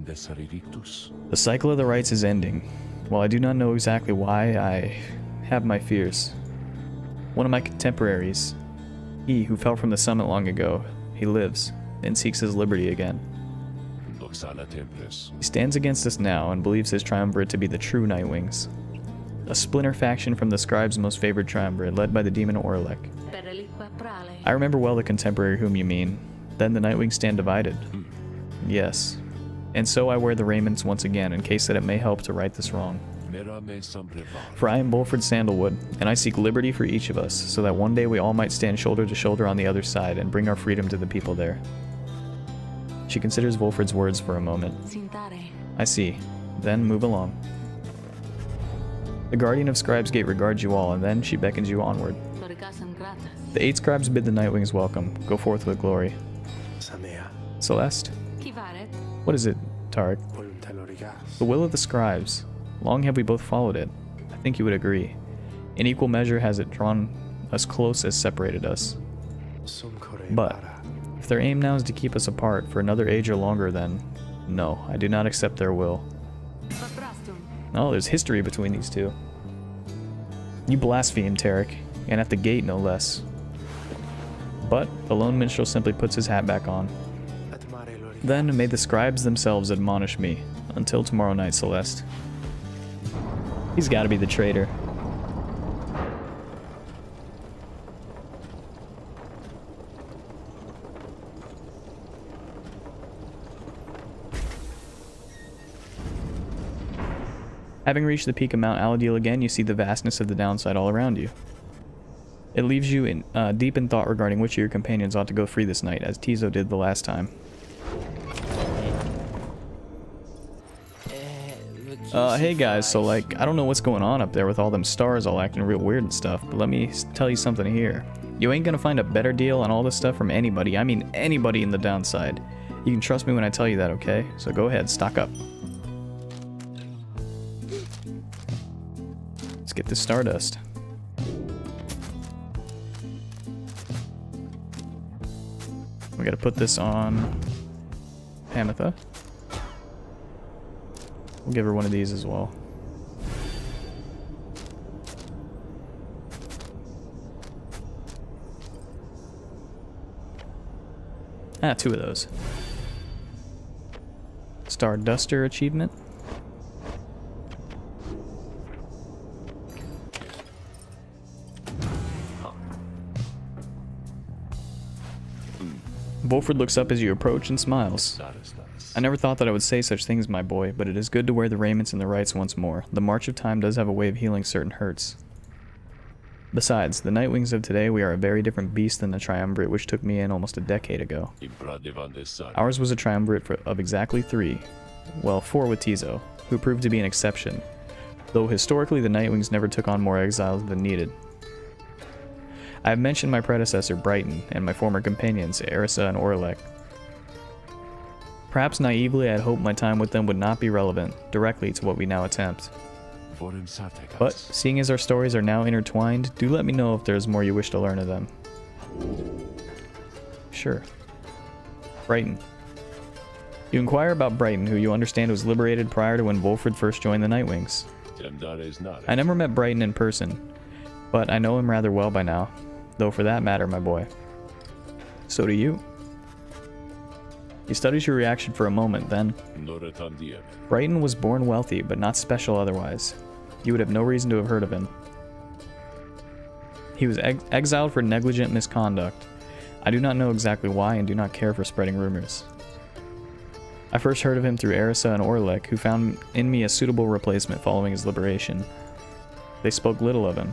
The cycle of the rites is ending. While I do not know exactly why, I have my fears. One of my contemporaries, he who fell from the summit long ago, he lives, and seeks his liberty again. He stands against us now and believes his triumvirate to be the true Nightwings. A splinter faction from the scribe's most favored triumvirate, led by the demon Orlek. I remember well the contemporary whom you mean. Then the Nightwings stand divided. Yes. And so I wear the raiments once again, in case that it may help to right this wrong. For I am Bulford Sandalwood, and I seek liberty for each of us, so that one day we all might stand shoulder to shoulder on the other side and bring our freedom to the people there. She considers Wolford's words for a moment. I see. Then move along. The guardian of Scribes Gate regards you all, and then she beckons you onward. The 8 scribes bid the Nightwings welcome. Go forth with glory. Celeste? What is it, Tarek? The will of the scribes. Long have we both followed it. I think you would agree. In equal measure has it drawn us close as separated us. But, if their aim now is to keep us apart for another age or longer, then no, I do not accept their will. Oh, there's history between these two. You blaspheme, Tarek, and at the gate no less. But the lone minstrel simply puts his hat back on. Then may the scribes themselves admonish me. Until tomorrow night, Celeste. He's gotta be the traitor. Having reached the peak of Mount Aladil again, you see the vastness of the downside all around you. It leaves you deep in thought regarding which of your companions ought to go free this night, as Tizo did the last time. Hey guys, so like, I don't know what's going on up there with all them stars all acting real weird and stuff, but let me tell you something here. You ain't gonna find a better deal on all this stuff from anybody, I mean anybody in the downside. You can trust me when I tell you that, okay? So go ahead, stock up. Let's get this stardust. We gotta put this on Hamatha. We'll give her one of these as well. Ah, 2 of those. Star Duster achievement. Wolford looks up as you approach and smiles. I never thought that I would say such things, my boy, but it is good to wear the raiments and the rights once more. The march of time does have a way of healing certain hurts. Besides, the Nightwings of today, we are a very different beast than the Triumvirate which took me in almost a decade ago. Ours was a Triumvirate of exactly 3. Well, 4 with Tizo, who proved to be an exception, though historically the Nightwings never took on more exiles than needed. I have mentioned my predecessor, Brighton, and my former companions, Erisa and Orlek. Perhaps naively I had hoped my time with them would not be relevant directly to what we now attempt. But, seeing as our stories are now intertwined, do let me know if there is more you wish to learn of them. Sure. Brighton. You inquire about Brighton, who you understand was liberated prior to when Wolford first joined the Nightwings. I never met Brighton in person, but I know him rather well by now, though for that matter, my boy. So do you. He studies your reaction for a moment, then. Brighton was born wealthy, but not special otherwise. You would have no reason to have heard of him. He was exiled for negligent misconduct. I do not know exactly why and do not care for spreading rumors. I first heard of him through Erisa and Orlek, who found in me a suitable replacement following his liberation. They spoke little of him.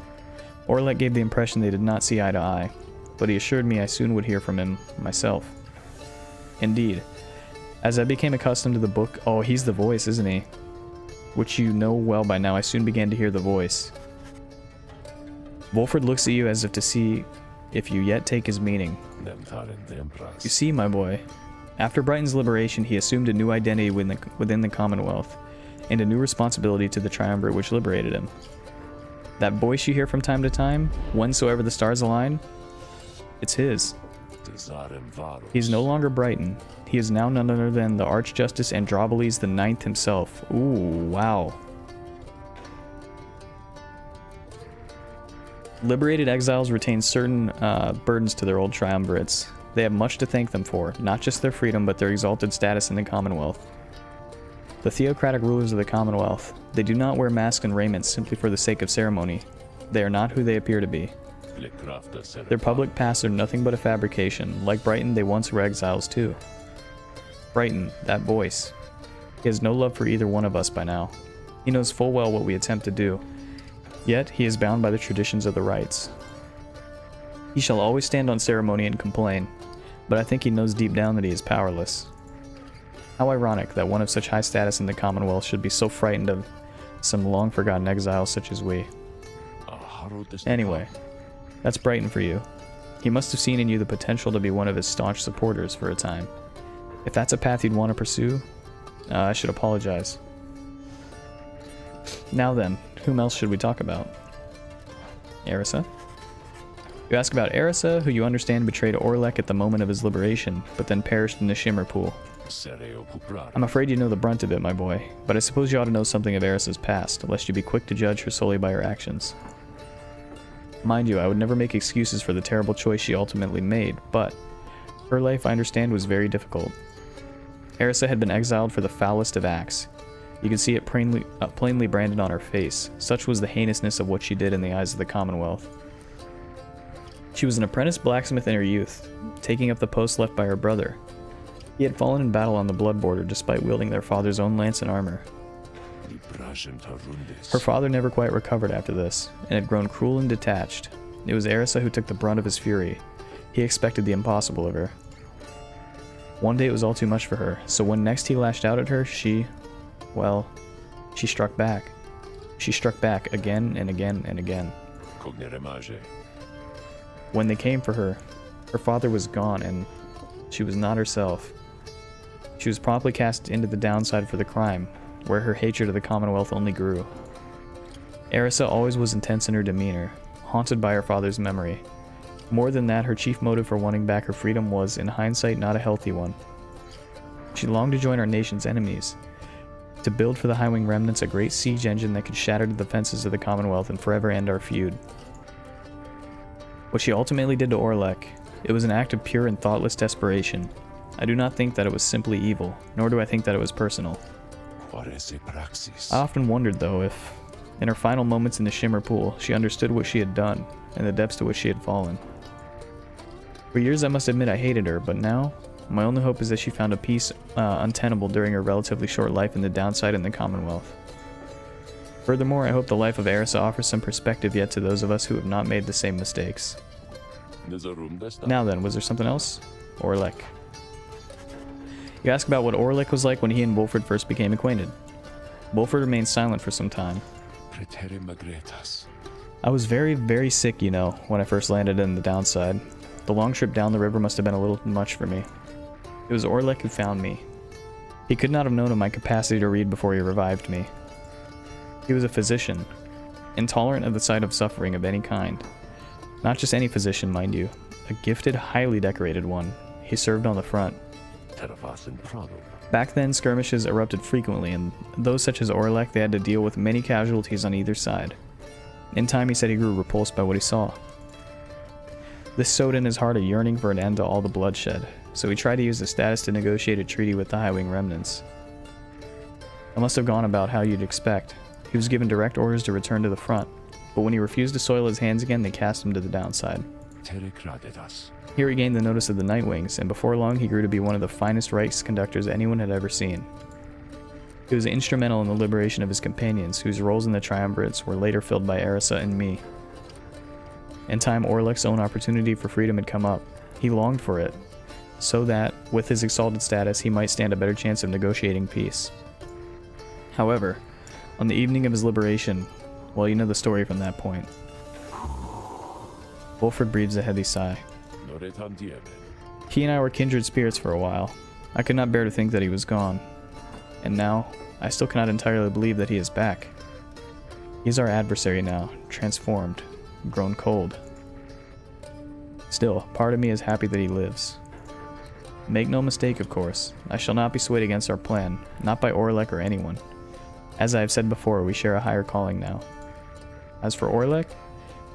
Orlek gave the impression they did not see eye to eye, but he assured me I soon would hear from him myself. Indeed. As I became accustomed to the book, oh, he's the voice, isn't he? Which you know well by now, I soon began to hear the voice. Wolford looks at you as if to see if you yet take his meaning. You see, my boy, after Brighton's liberation, he assumed a new identity within the Commonwealth, and a new responsibility to the Triumvirate which liberated him. That voice you hear from time to time, whensoever the stars align, it's his. He's no longer Brighton. He is now none other than the Archjustice Androboles the Ninth himself. Ooh, wow. Liberated exiles retain certain burdens to their old triumvirates. They have much to thank them for, not just their freedom, but their exalted status in the Commonwealth. The theocratic rulers of the Commonwealth, they do not wear masks and raiments simply for the sake of ceremony. They are not who they appear to be. Their public pasts are nothing but a fabrication. Like Brighton, they once were exiles too. Brighton, that voice. He has no love for either one of us by now. He knows full well what we attempt to do, yet he is bound by the traditions of the rites. He shall always stand on ceremony and complain, but I think he knows deep down that he is powerless. How ironic that one of such high status in the Commonwealth should be so frightened of some long-forgotten exile such as we. Anyway, that's Brighton for you. He must have seen in you the potential to be one of his staunch supporters for a time. If that's a path you'd want to pursue, I should apologize. Now then, whom else should we talk about? Erisa? You ask about Erisa, who you understand betrayed Orlek at the moment of his liberation, but then perished in the Shimmer Pool. I'm afraid you know the brunt of it, my boy, but I suppose you ought to know something of Erisa's past, lest you be quick to judge her solely by her actions. Mind you, I would never make excuses for the terrible choice she ultimately made, but her life, I understand, was very difficult. Erisa had been exiled for the foulest of acts. You can see it plainly branded on her face. Such was the heinousness of what she did in the eyes of the Commonwealth. She was an apprentice blacksmith in her youth, taking up the post left by her brother. He had fallen in battle on the blood border despite wielding their father's own lance and armor. Her father never quite recovered after this, and had grown cruel and detached. It was Erisa who took the brunt of his fury. He expected the impossible of her. One day it was all too much for her, so when next he lashed out at her, she struck back. She struck back again and again and again. When they came for her, her father was gone and she was not herself. She was promptly cast into the downside for the crime, where her hatred of the Commonwealth only grew. Erisa always was intense in her demeanor, haunted by her father's memory. More than that, her chief motive for wanting back her freedom was, in hindsight, not a healthy one. She longed to join our nation's enemies, to build for the Highwing remnants a great siege engine that could shatter the defenses of the Commonwealth and forever end our feud. What she ultimately did to Orlek, it was an act of pure and thoughtless desperation. I do not think that it was simply evil, nor do I think that it was personal. I often wondered, though, if, in her final moments in the Shimmer Pool, she understood what she had done, and the depths to which she had fallen. For years I must admit I hated her, but now, my only hope is that she found a peace untenable during her relatively short life in the downside in the Commonwealth. Furthermore, I hope the life of Erisa offers some perspective yet to those of us who have not made the same mistakes. Now then, was there something else? Orlek. You ask about what Orlek was like when he and Wolfred first became acquainted. Wolfred remained silent for some time. I was very, very sick, you know, when I first landed in the downside. The long trip down the river must have been a little much for me. It was Orlek who found me. He could not have known of my capacity to read before he revived me. He was a physician, intolerant of the sight of suffering of any kind. Not just any physician, mind you, a gifted, highly decorated one. He served on the front. Back then, skirmishes erupted frequently, and those such as Orlek, they had to deal with many casualties on either side. In time, he said he grew repulsed by what he saw. This sowed in his heart a yearning for an end to all the bloodshed, so he tried to use the status to negotiate a treaty with the Highwing remnants. It must have gone about how you'd expect. He was given direct orders to return to the front, but when he refused to soil his hands again, they cast him to the downside. Here he gained the notice of the Nightwings, and before long he grew to be one of the finest Reichs conductors anyone had ever seen. He was instrumental in the liberation of his companions, whose roles in the triumvirates were later filled by Erisa and me. In time, Orlek's own opportunity for freedom had come up. He longed for it, so that, with his exalted status, he might stand a better chance of negotiating peace. However, on the evening of his liberation, well, you know the story from that point. Wolfred breathes a heavy sigh. He and I were kindred spirits for a while. I could not bear to think that he was gone. And now, I still cannot entirely believe that he is back. He is our adversary now, transformed, grown cold. Still, part of me is happy that he lives. Make no mistake, of course, I shall not be swayed against our plan, not by Orlek or anyone. As I have said before, we share a higher calling now. As for Orlek,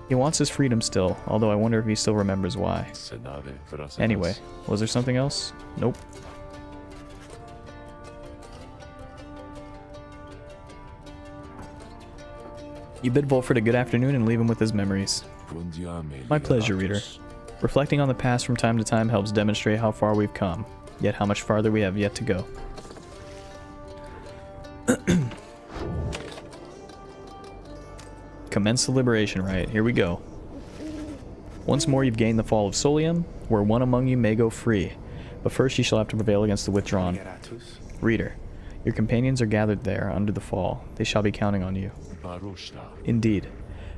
he wants his freedom still, although I wonder if he still remembers why. Anyway, was there something else? Nope. You bid Wolfred a good afternoon and leave him with his memories. My pleasure, reader. Reflecting on the past from time to time helps demonstrate how far we've come, yet how much farther we have yet to go. Commence the liberation rite. Here we go. Once more you've gained the fall of Solium, where one among you may go free. But first you shall have to prevail against the withdrawn. Reader, your companions are gathered there under the fall. They shall be counting on you. Indeed.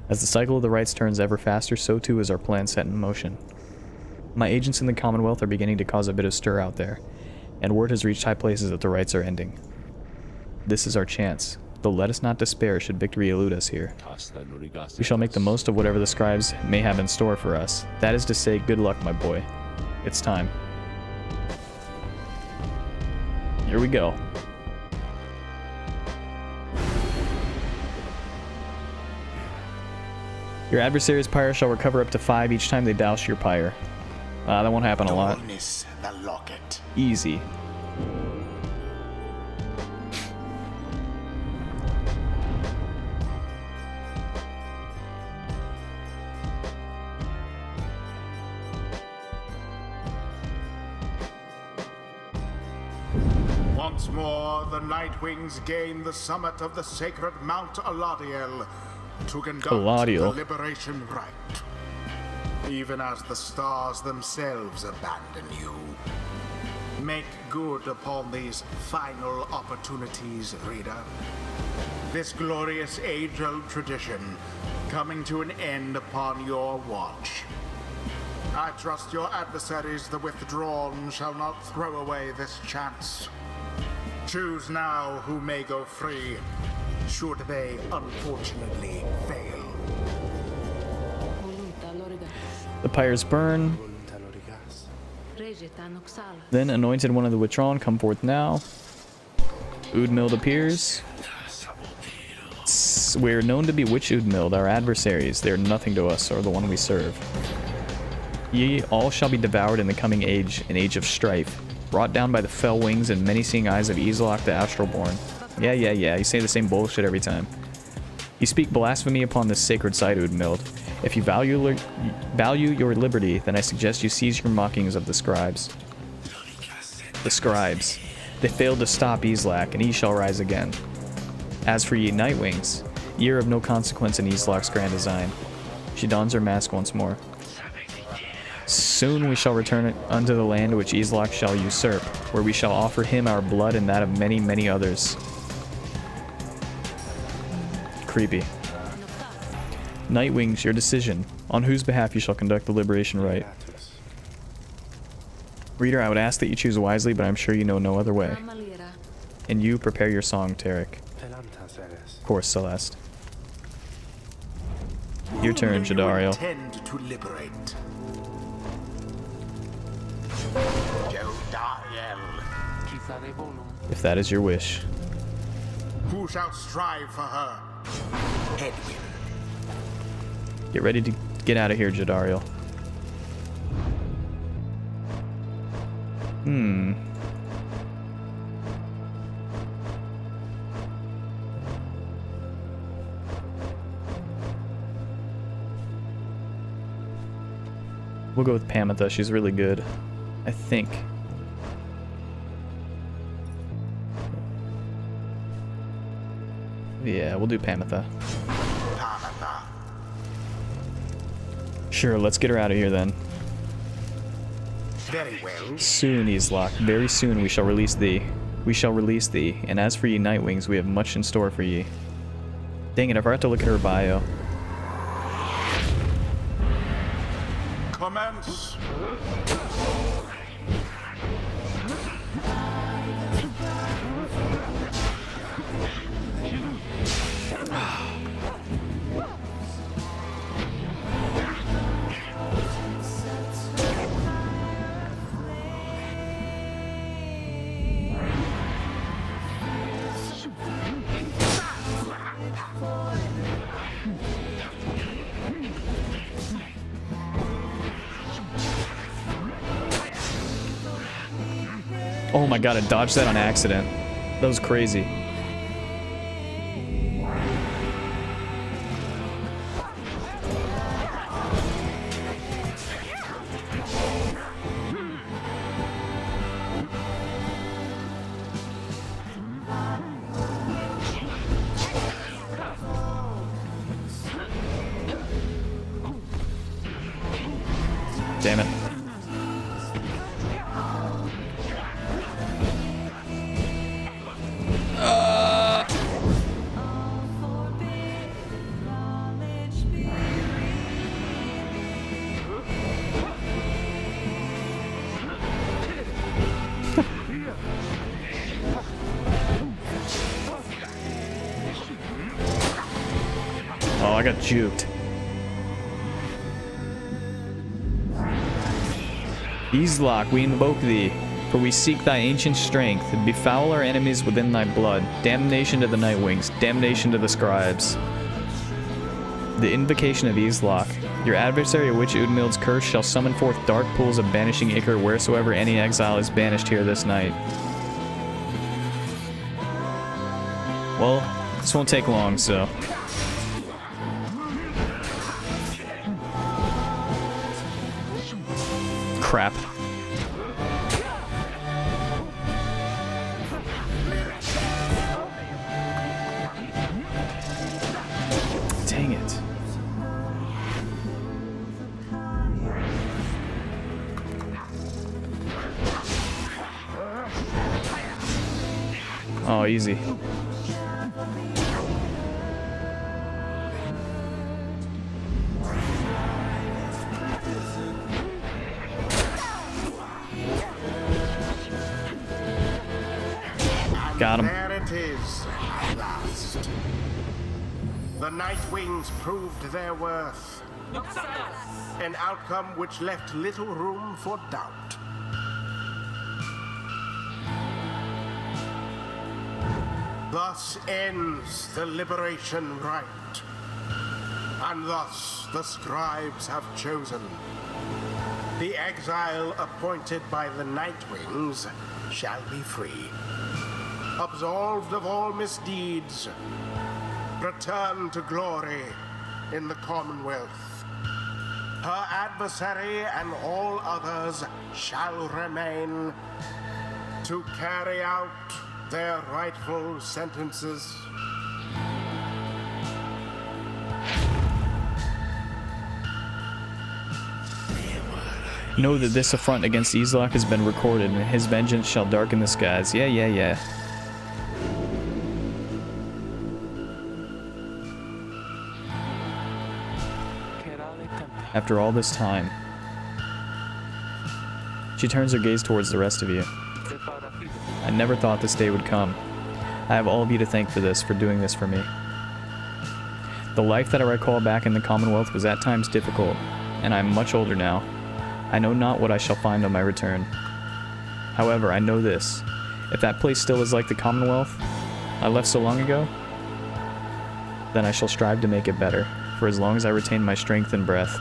As the cycle of the rites turns ever faster, so too is our plan set in motion. My agents in the Commonwealth are beginning to cause a bit of stir out there, and word has reached high places that the rites are ending. This is our chance, though let us not despair should victory elude us here. We shall make the most of whatever the scribes may have in store for us. That is to say, good luck, my boy. It's time. Here we go. Your adversary's pyre shall recover up to 5 each time they douse your pyre. That won't happen a lot. The locket. Easy. Once more, the Nightwings gain the summit of the sacred Mount Aladiel to conduct Aladiel. the liberation rite. Even as the stars themselves abandon you. Make good upon these final opportunities, reader. This glorious age-old tradition coming to an end upon your watch. I trust your adversaries, the withdrawn, shall not throw away this chance. Choose now who may go free, should they unfortunately fail. The pyres burn. Then anointed one of the withdrawn, come forth now. Udmild appears. We're known to be Witch Udmild, our adversaries. They are nothing to us, or the one we serve. Ye all shall be devoured in the coming age, an age of strife, brought down by the fell wings and many-seeing eyes of Islok the Astralborn. Yeah, you say the same bullshit every time. You speak blasphemy upon this sacred site, Udmild. If you value your liberty, then I suggest you cease your mockings of the scribes. The scribes. They failed to stop Islak, and he shall rise again. As for ye Nightwings, ye are of no consequence in Islak's grand design. She dons her mask once more. Soon we shall return unto the land which Islak shall usurp, where we shall offer him our blood and that of many, many others. Creepy. Nightwings, your decision. On whose behalf you shall conduct the liberation rite. Reader, I would ask that you choose wisely, but I'm sure you know no other way. And you prepare your song, Tarek. Of course, Celeste. Your turn, Jadariel. Intend to liberate. If that is your wish. Who shall strive for her? Edwin. Get ready to get out of here, Jadariel. We'll go with Pamitha. She's really good, I think. Yeah, we'll do Pamitha. Sure, let's get her out of here then. Very well. Soon, Islak, very soon we shall release thee. We shall release thee, and as for ye Nightwings, we have much in store for ye. Dang it, I forgot to look at her bio. Commence. Oh my god, I dodged that on accident. That was crazy. Damn it. Oh, I got juked. Easelock, we invoke thee, for we seek thy ancient strength. Befoul our enemies within thy blood. Damnation to the Nightwings, damnation to the scribes. The invocation of Easelock. Your adversary, which Udmild's curse, shall summon forth dark pools of banishing ichor wheresoever any exile is banished here this night. Well, this won't take long, so... Crap. Dang it. Oh, easy. Got him. There it is, at last. The Nightwings proved their worth. An outcome which left little room for doubt. Thus ends the liberation rite. And thus the scribes have chosen. The exile appointed by the Nightwings shall be free. Absolved of all misdeeds, return to glory in the Commonwealth. Her adversary and all others shall remain to carry out their rightful sentences. Know that this affront against Easelock has been recorded, and his vengeance shall darken the skies. Yeah. After all this time, she turns her gaze towards the rest of you. I never thought this day would come. I have all of you to thank for this, for doing this for me. The life that I recall back in the Commonwealth was at times difficult, and I am much older now. I know not what I shall find on my return. However, I know this. If that place still is like the Commonwealth I left so long ago, then I shall strive to make it better, for as long as I retain my strength and breath.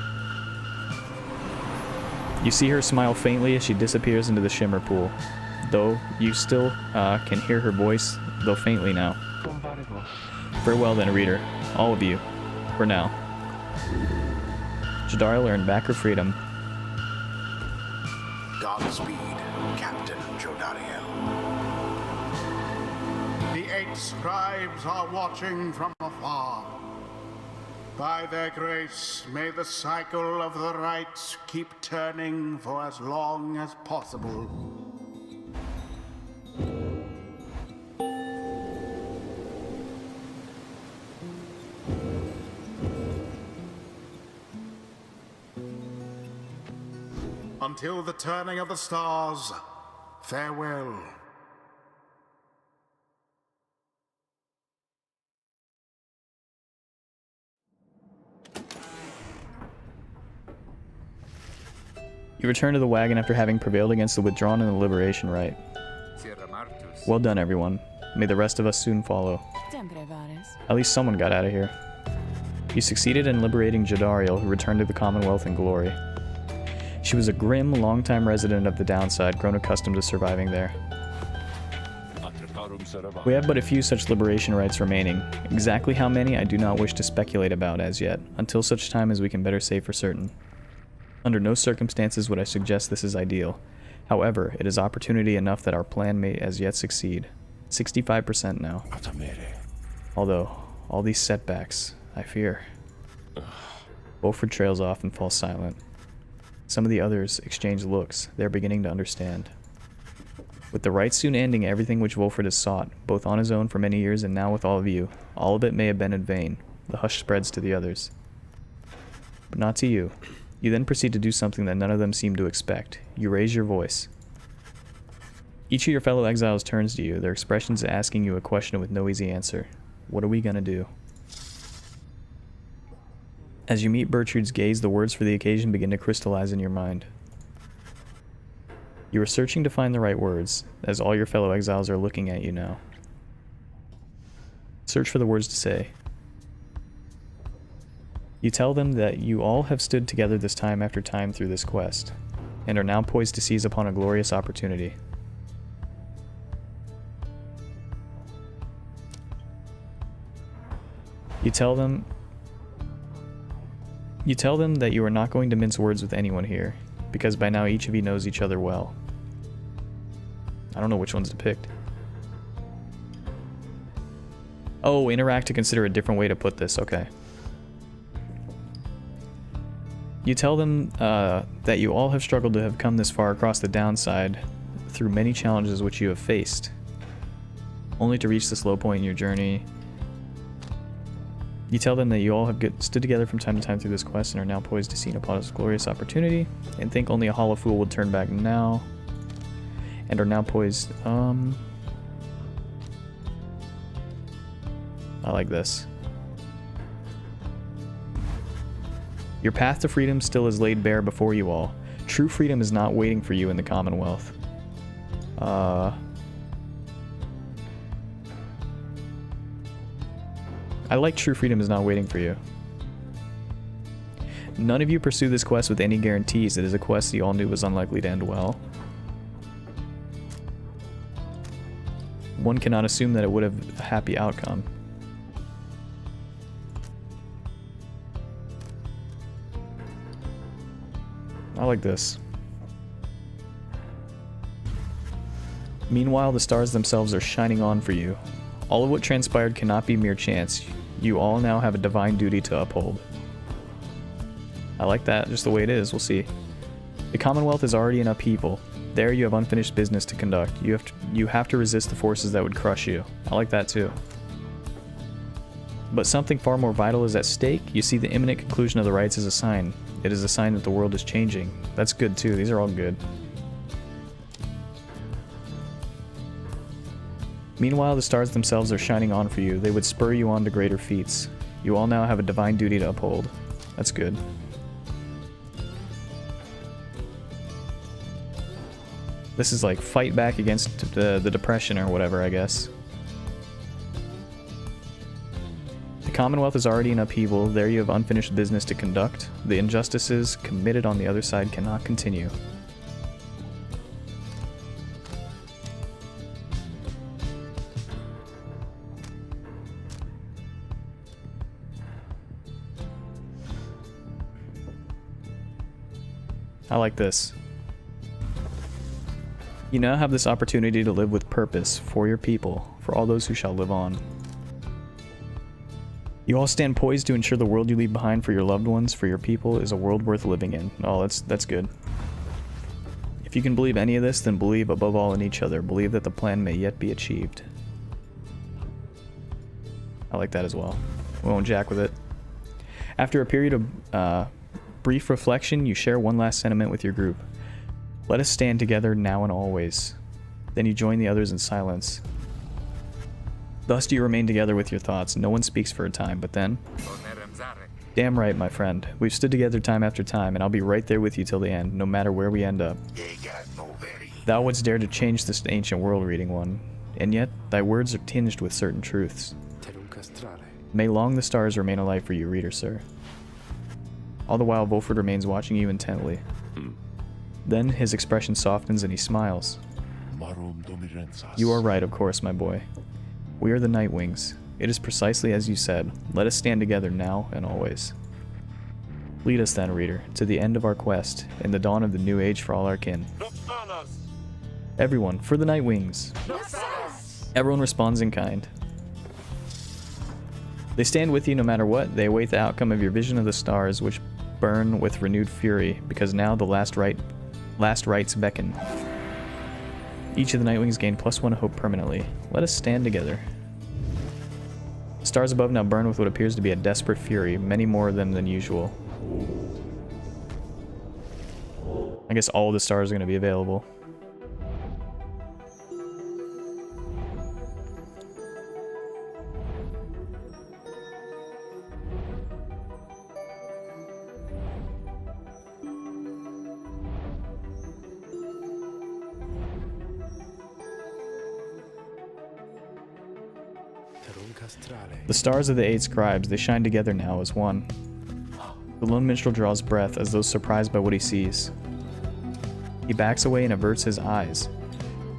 You see her smile faintly as she disappears into the shimmer pool, though you still can hear her voice, though faintly now. Farewell then, reader, all of you, for now. Jadariel earned back her freedom. Godspeed, Captain Jodariel. The 8 scribes are watching from afar. By their grace, may the cycle of the rites keep turning for as long as possible. Until the turning of the stars, farewell. You return to the wagon after having prevailed against the withdrawn and the liberation rite. Well done, everyone. May the rest of us soon follow. At least someone got out of here. You succeeded in liberating Jadariel, who returned to the Commonwealth in glory. She was a grim, long-time resident of the downside, grown accustomed to surviving there. We have but a few such liberation rites remaining. Exactly how many I do not wish to speculate about as yet, until such time as we can better say for certain. Under no circumstances would I suggest this is ideal. However, it is opportunity enough that our plan may as yet succeed. 65% now. Although, all these setbacks, I fear. Beaufort trails off and falls silent. Some of the others exchange looks. They're beginning to understand. With the rites soon ending everything which Wolford has sought, both on his own for many years and now with all of you, all of it may have been in vain. The hush spreads to the others. But not to you. You then proceed to do something that none of them seem to expect. You raise your voice. Each of your fellow exiles turns to you, their expressions asking you a question with no easy answer. What are we gonna do? As you meet Bertrude's gaze, the words for the occasion begin to crystallize in your mind. You are searching to find the right words, as all your fellow exiles are looking at you now. Search for the words to say. You tell them that you all have stood together this time after time through this quest, and are now poised to seize upon a glorious opportunity. You tell them that you are not going to mince words with anyone here, because by now each of you knows each other well. I don't know which one's to pick. Oh, interact to consider a different way to put this, okay. You tell them that you all have struggled to have come this far across the downside through many challenges which you have faced, only to reach this low point in your journey. You tell them that you all have stood together from time to time through this quest and are now poised to seize upon this glorious opportunity, and think only a hollow fool would turn back now, and are now poised, I like this. Your path to freedom still is laid bare before you all. True freedom is not waiting for you in the Commonwealth. I like true freedom is not waiting for you. None of you pursue this quest with any guarantees. It is a quest you all knew was unlikely to end well. One cannot assume that it would have a happy outcome. I like this. Meanwhile, the stars themselves are shining on for you. All of what transpired cannot be mere chance. You all now have a divine duty to uphold. I like that, just the way it is. We'll see. The Commonwealth is already in upheaval. There you have unfinished business to conduct. You have to resist the forces that would crush you. I like that too. But something far more vital is at stake. You see the imminent conclusion of the rites as a sign. It is a sign that the world is changing. That's good too. These are all good. Meanwhile, the stars themselves are shining on for you. They would spur you on to greater feats. You all now have a divine duty to uphold. That's good. This is like fight back against the depression or whatever, I guess. The Commonwealth is already in upheaval. There you have unfinished business to conduct. The injustices committed on the other side cannot continue. I like this. You now have this opportunity to live with purpose for your people, for all those who shall live on. You all stand poised to ensure the world you leave behind for your loved ones, for your people, is a world worth living in. Oh, that's good. If you can believe any of this, then believe above all in each other. Believe that the plan may yet be achieved. I like that as well. We won't jack with it. After a period of brief reflection, you share one last sentiment with your group. Let us stand together now and always. Then you join the others in silence. Thus do you remain together with your thoughts. No one speaks for a time, but then... Damn right, my friend. We've stood together time after time, and I'll be right there with you till the end, no matter where we end up. Thou wouldst dare to change this ancient world, reading one, and yet thy words are tinged with certain truths. May long the stars remain alive for you, reader, sir. All the while, Wolford remains watching you intently. Then his expression softens and he smiles. You are right, of course, my boy. We are the Nightwings. It is precisely as you said. Let us stand together now and always. Lead us then, reader, to the end of our quest, in the dawn of the new age for all our kin. Everyone, for the Nightwings! Everyone responds in kind. They stand with you no matter what. They await the outcome of your vision of the stars, which burn with renewed fury, because now the last rites beckon. Each of the Nightwings gain +1 hope permanently. Let us stand together. The stars above now burn with what appears to be a desperate fury, many more of them than usual. I guess all of the stars are going to be available. The stars of the 8 scribes, they shine together now as one. The lone minstrel draws breath as though surprised by what he sees. He backs away and averts his eyes.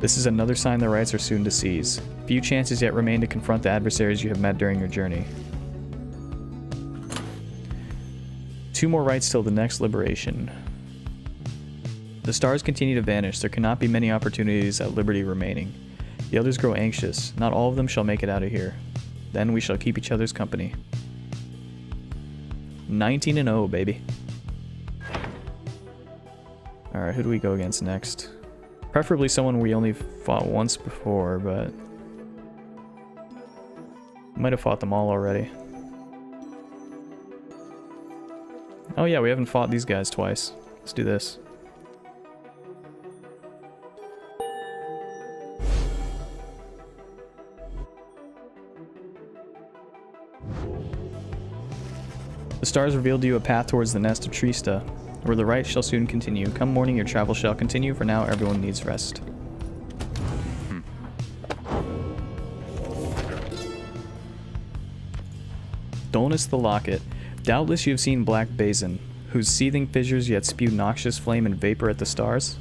This is another sign the rites are soon to cease. Few chances yet remain to confront the adversaries you have met during your journey. 2 more rites till the next liberation. The stars continue to vanish. There cannot be many opportunities at liberty remaining. The others grow anxious. Not all of them shall make it out of here. Then we shall keep each other's company. 19-0, baby. Alright, who do we go against next? Preferably someone we only fought once before, but... might have fought them all already. Oh yeah, we haven't fought these guys twice. Let's do this. The stars revealed to you a path towards the nest of Trista, where the rites shall soon continue. Come morning, your travel shall continue, for now everyone needs rest. Dullness the Locket. Doubtless you have seen Black Basin, whose seething fissures yet spew noxious flame and vapor at the stars.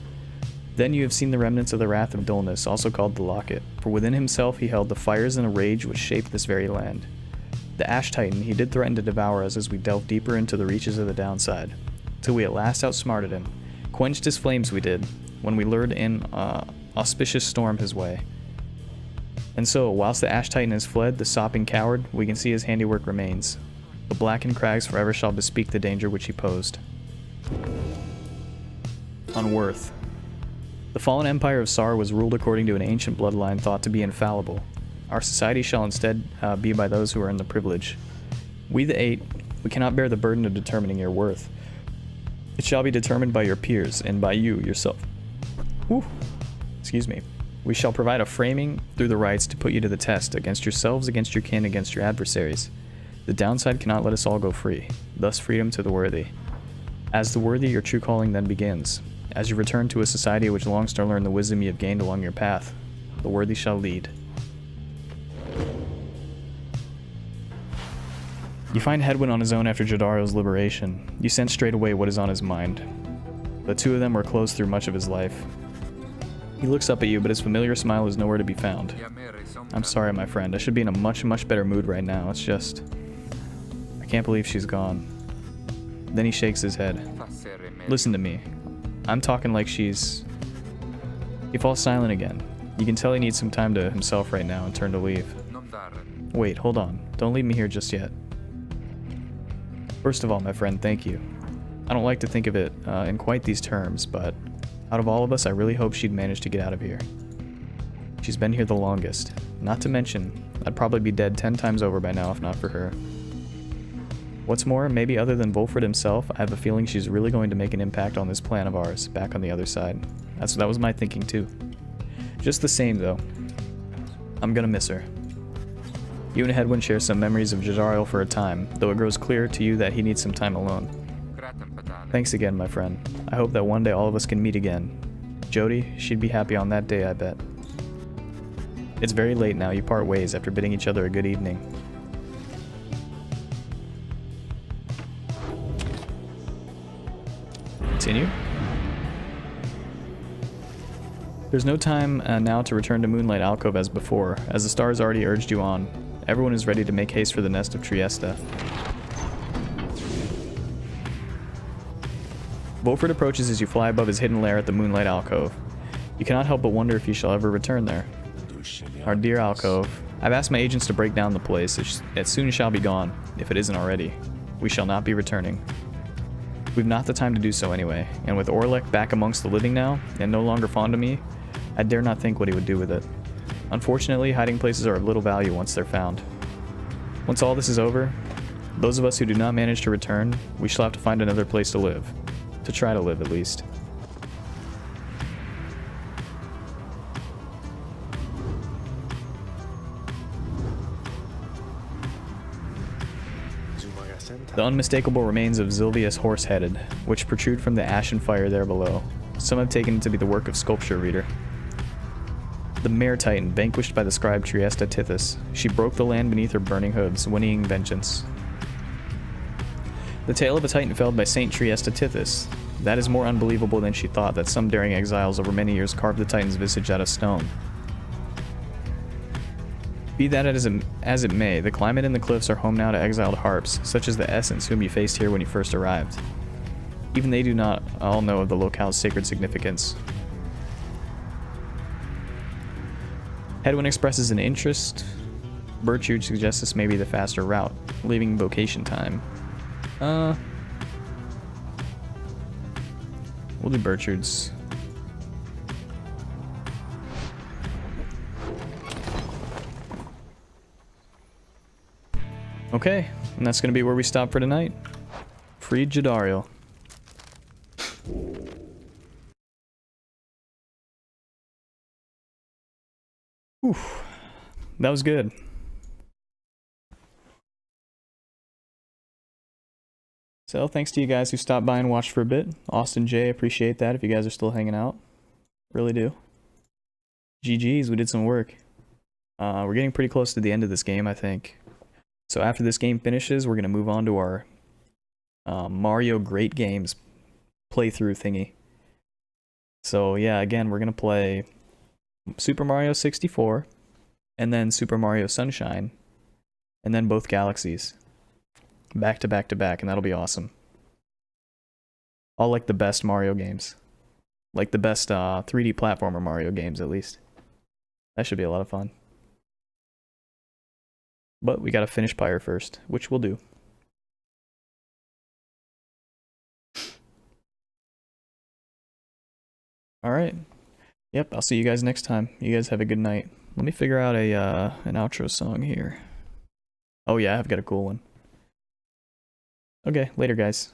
Then you have seen the remnants of the wrath of Dullness, also called the Locket, for within himself he held the fires and a rage which shaped this very land. The Ash Titan, he did threaten to devour us as we delved deeper into the reaches of the downside, till we at last outsmarted him. Quenched his flames we did, when we lured in auspicious storm his way. And so, whilst the Ash Titan has fled, the sopping coward, we can see his handiwork remains. The blackened crags forever shall bespeak the danger which he posed. Unworth. The fallen empire of Sar was ruled according to an ancient bloodline thought to be infallible. Our society shall instead be by those who are in the privilege. We the 8, we cannot bear the burden of determining your worth. It shall be determined by your peers, and by you, yourself. Whew. Excuse me. We shall provide a framing through the rites to put you to the test, against yourselves, against your kin, against your adversaries. The downside cannot let us all go free, thus freedom to the worthy. As the worthy, your true calling then begins. As you return to a society which longs to learn the wisdom you have gained along your path, the worthy shall lead. You find Hedwyn on his own after Jadario's liberation. You sense straight away what is on his mind. The 2 of them were close through much of his life. He looks up at you, but his familiar smile is nowhere to be found. I'm sorry, my friend. I should be in a much, much better mood right now. It's just... I can't believe she's gone. Then he shakes his head. Listen to me. I'm talking like she's... He falls silent again. You can tell he needs some time to himself right now and turn to leave. Wait, hold on. Don't leave me here just yet. First of all, my friend, thank you. I don't like to think of it in quite these terms, but out of all of us, I really hope she'd manage to get out of here. She's been here the longest. Not to mention, I'd probably be dead 10 times over by now if not for her. What's more, maybe other than Volfred himself, I have a feeling she's really going to make an impact on this plan of ours, back on the other side. That was my thinking too. Just the same, though, I'm gonna miss her. You and Hedwyn share some memories of Jadario for a time, though it grows clear to you that he needs some time alone. Thanks again, my friend. I hope that one day all of us can meet again. Jody, she'd be happy on that day, I bet. It's very late now. You part ways after bidding each other a good evening. Continue. There's no time now to return to Moonlight Alcove as before, as the stars already urged you on. Everyone is ready to make haste for the nest of Trieste. Volfred approaches as you fly above his hidden lair at the Moonlight Alcove. You cannot help but wonder if you shall ever return there. Our dear alcove. I've asked my agents to break down the place. It soon shall be gone, if it isn't already. We shall not be returning. We've not the time to do so anyway, and with Orlek back amongst the living now, and no longer fond of me, I dare not think what he would do with it. Unfortunately, hiding places are of little value once they're found. Once all this is over, those of us who do not manage to return, we shall have to find another place to live. To try to live, at least. The unmistakable remains of Zilvius Horse-Headed, which protrude from the ashen fire there below. Some have taken it to be the work of sculpture reader. The mare titan, vanquished by the scribe Triesta Tithys, she broke the land beneath her burning hooves, whinnying vengeance. The tale of a titan felled by Saint Triesta Tithys. That is more unbelievable than she thought that some daring exiles over many years carved the titan's visage out of stone. Be that as it may, the climate and the cliffs are home now to exiled harps, such as the Essence whom you faced here when you first arrived. Even they do not all know of the locale's sacred significance. Hedwyn expresses an interest. Bertrude suggests this may be the faster route, leaving vocation time. We'll do Bertrude's. Okay, and that's going to be where we stop for tonight. Freed Jadariel. Oof, that was good. So, thanks to you guys who stopped by and watched for a bit. Austin J, appreciate that if you guys are still hanging out. Really do. GG's, we did some work. We're getting pretty close to the end of this game, I think. So after this game finishes, we're going to move on to our Mario Great Games playthrough thingy. So yeah, again, we're going to play Super Mario 64, and then Super Mario Sunshine, and then both Galaxies. Back to back to back, and that'll be awesome. All like the best Mario games. Like the best 3D platformer Mario games, at least. That should be a lot of fun. But we gotta finish Pyre first, which we'll do. Alright. Yep, I'll see you guys next time. You guys have a good night. Let me figure out a an outro song here. Oh yeah, I've got a cool one. Okay, later guys.